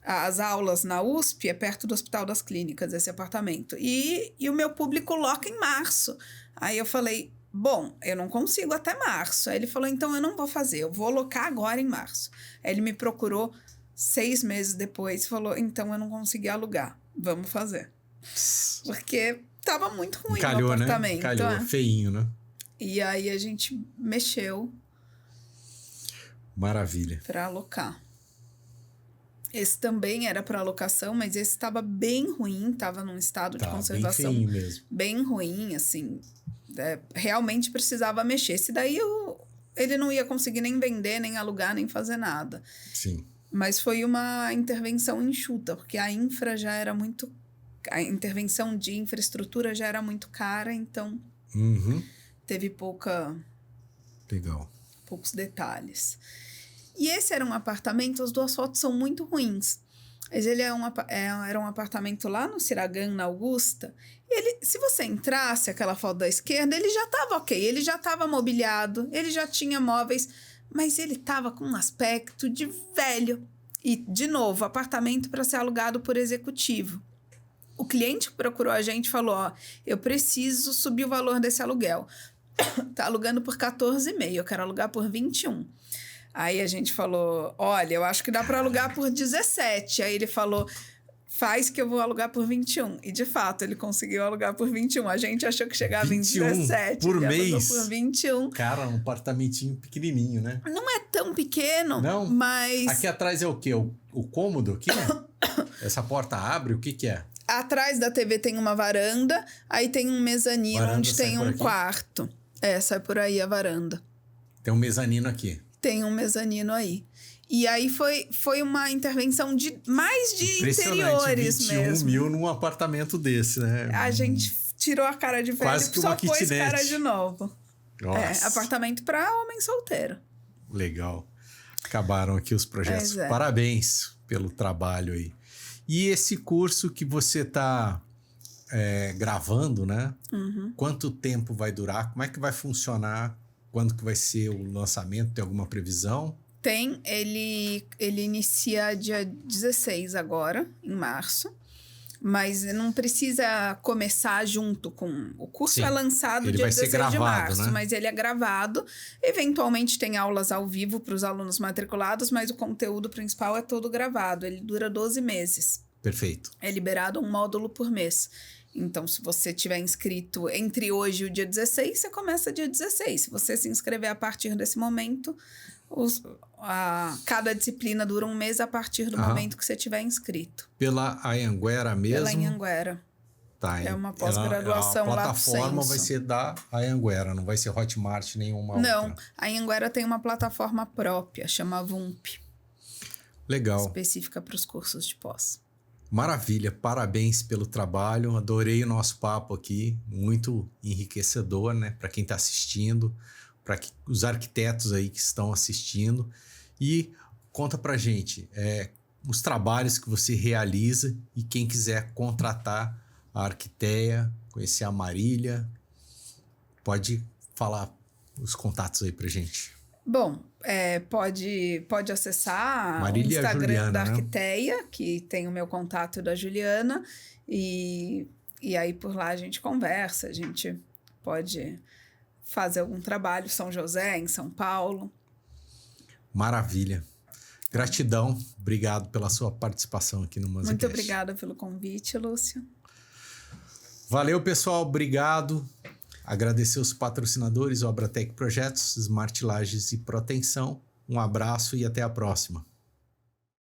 [SPEAKER 1] as aulas na USP, é perto do Hospital das Clínicas, esse apartamento. E o meu público loca em março. Aí eu falei, bom, eu não consigo até março. Aí ele falou, então eu não vou fazer, eu vou alocar agora em março. Aí ele me procurou 6 meses depois e falou, então eu não consegui alugar, vamos fazer. Porque tava muito ruim o apartamento.
[SPEAKER 2] Né? Calhou, feinho, né?
[SPEAKER 1] E aí a gente mexeu.
[SPEAKER 2] Maravilha.
[SPEAKER 1] Para alocar. Esse também era para alocação, mas esse estava bem ruim, estava num estado de conservação
[SPEAKER 2] bem feio mesmo.
[SPEAKER 1] Bem ruim, assim. Realmente precisava mexer. Esse daí ele não ia conseguir nem vender, nem alugar, nem fazer nada.
[SPEAKER 2] Sim.
[SPEAKER 1] Mas foi uma intervenção enxuta, porque a a intervenção de infraestrutura já era muito cara, então teve poucos detalhes. E esse era um apartamento, as 2 fotos são muito ruins. Mas ele era um apartamento lá no Ciragã, na Augusta. Se você entrasse aquela foto da esquerda, ele já estava ok, ele já estava mobiliado, ele já tinha móveis, mas ele estava com um aspecto de velho. E, de novo, apartamento para ser alugado por executivo. O cliente que procurou a gente falou, eu preciso subir o valor desse aluguel. Tá alugando por 14,5, eu quero alugar por 21. Aí a gente falou, olha, eu acho que dá para alugar por 17. Aí ele falou, faz que eu vou alugar por 21. E, de fato, ele conseguiu alugar por 21. A gente achou que chegava
[SPEAKER 2] 21
[SPEAKER 1] em 17.
[SPEAKER 2] por
[SPEAKER 1] ele
[SPEAKER 2] mês?
[SPEAKER 1] alugou por 21.
[SPEAKER 2] Cara, um apartamentinho pequenininho, né?
[SPEAKER 1] Não é tão pequeno,
[SPEAKER 2] Não?
[SPEAKER 1] mas...
[SPEAKER 2] Aqui atrás é o quê? O cômodo aqui? Essa porta abre? O que é?
[SPEAKER 1] Atrás da TV tem uma varanda, aí tem um mezanino
[SPEAKER 2] Varanda
[SPEAKER 1] onde
[SPEAKER 2] sai
[SPEAKER 1] tem
[SPEAKER 2] por
[SPEAKER 1] um
[SPEAKER 2] aqui?
[SPEAKER 1] quarto. Sai por aí a varanda.
[SPEAKER 2] Tem um mezanino aqui.
[SPEAKER 1] Tem um mezanino aí. E aí foi uma intervenção mais de interiores
[SPEAKER 2] 21
[SPEAKER 1] mesmo.
[SPEAKER 2] mil num apartamento desse, né?
[SPEAKER 1] A gente tirou a cara de velho
[SPEAKER 2] Quase que
[SPEAKER 1] e só
[SPEAKER 2] uma
[SPEAKER 1] pôs
[SPEAKER 2] kitnet.
[SPEAKER 1] cara de novo.
[SPEAKER 2] Nossa.
[SPEAKER 1] Apartamento para homem solteiro.
[SPEAKER 2] Legal. Acabaram aqui os projetos.
[SPEAKER 1] Pois é.
[SPEAKER 2] Parabéns pelo trabalho aí. E esse curso que você está gravando, né?
[SPEAKER 1] Uhum.
[SPEAKER 2] Quanto tempo vai durar? Como é que vai funcionar? Quando que vai ser o lançamento? Tem alguma previsão?
[SPEAKER 1] Tem, ele inicia dia 16 agora, em março. Mas não precisa começar junto com... O curso
[SPEAKER 2] Sim,
[SPEAKER 1] é lançado
[SPEAKER 2] ele
[SPEAKER 1] dia
[SPEAKER 2] vai ser
[SPEAKER 1] 16 de
[SPEAKER 2] gravado,
[SPEAKER 1] março,
[SPEAKER 2] né?
[SPEAKER 1] mas ele é gravado. Eventualmente tem aulas ao vivo para os alunos matriculados, mas o conteúdo principal é todo gravado. Ele dura 12 meses.
[SPEAKER 2] Perfeito.
[SPEAKER 1] É liberado um módulo por mês. Então, se você tiver inscrito entre hoje e o dia 16, você começa dia 16. Se você se inscrever a partir desse momento, cada disciplina dura um mês a partir do momento que você tiver inscrito.
[SPEAKER 2] Pela Anhanguera mesmo?
[SPEAKER 1] Pela Anhanguera.
[SPEAKER 2] Tá,
[SPEAKER 1] É uma pós-graduação lá do
[SPEAKER 2] A plataforma
[SPEAKER 1] Censo.
[SPEAKER 2] vai ser da Anhanguera, não vai ser Hotmart nenhuma outra.
[SPEAKER 1] Não, a Anhanguera tem uma plataforma própria, chama VUMP.
[SPEAKER 2] Legal.
[SPEAKER 1] Específica para os cursos de pós.
[SPEAKER 2] Maravilha, parabéns pelo trabalho. Adorei o nosso papo aqui, muito enriquecedor, né? Para quem está assistindo, para os arquitetos aí que estão assistindo. E conta pra gente os trabalhos que você realiza e quem quiser contratar a Arquiteia, conhecer a Marília, pode falar os contatos aí pra gente.
[SPEAKER 1] Bom, pode acessar
[SPEAKER 2] Marília
[SPEAKER 1] o Instagram
[SPEAKER 2] Juliana,
[SPEAKER 1] da
[SPEAKER 2] né?
[SPEAKER 1] Arquiteia, que tem o meu contato da Juliana, e aí por lá a gente conversa, a gente pode fazer algum trabalho em São José, em São Paulo.
[SPEAKER 2] Maravilha. Gratidão, obrigado pela sua participação aqui no ManzaCast.
[SPEAKER 1] Muito obrigada pelo convite, Lúcio.
[SPEAKER 2] Valeu, pessoal, obrigado. Agradecer os patrocinadores, Obratec Projetos, Smart Lages e Proteção. Um abraço e até a próxima.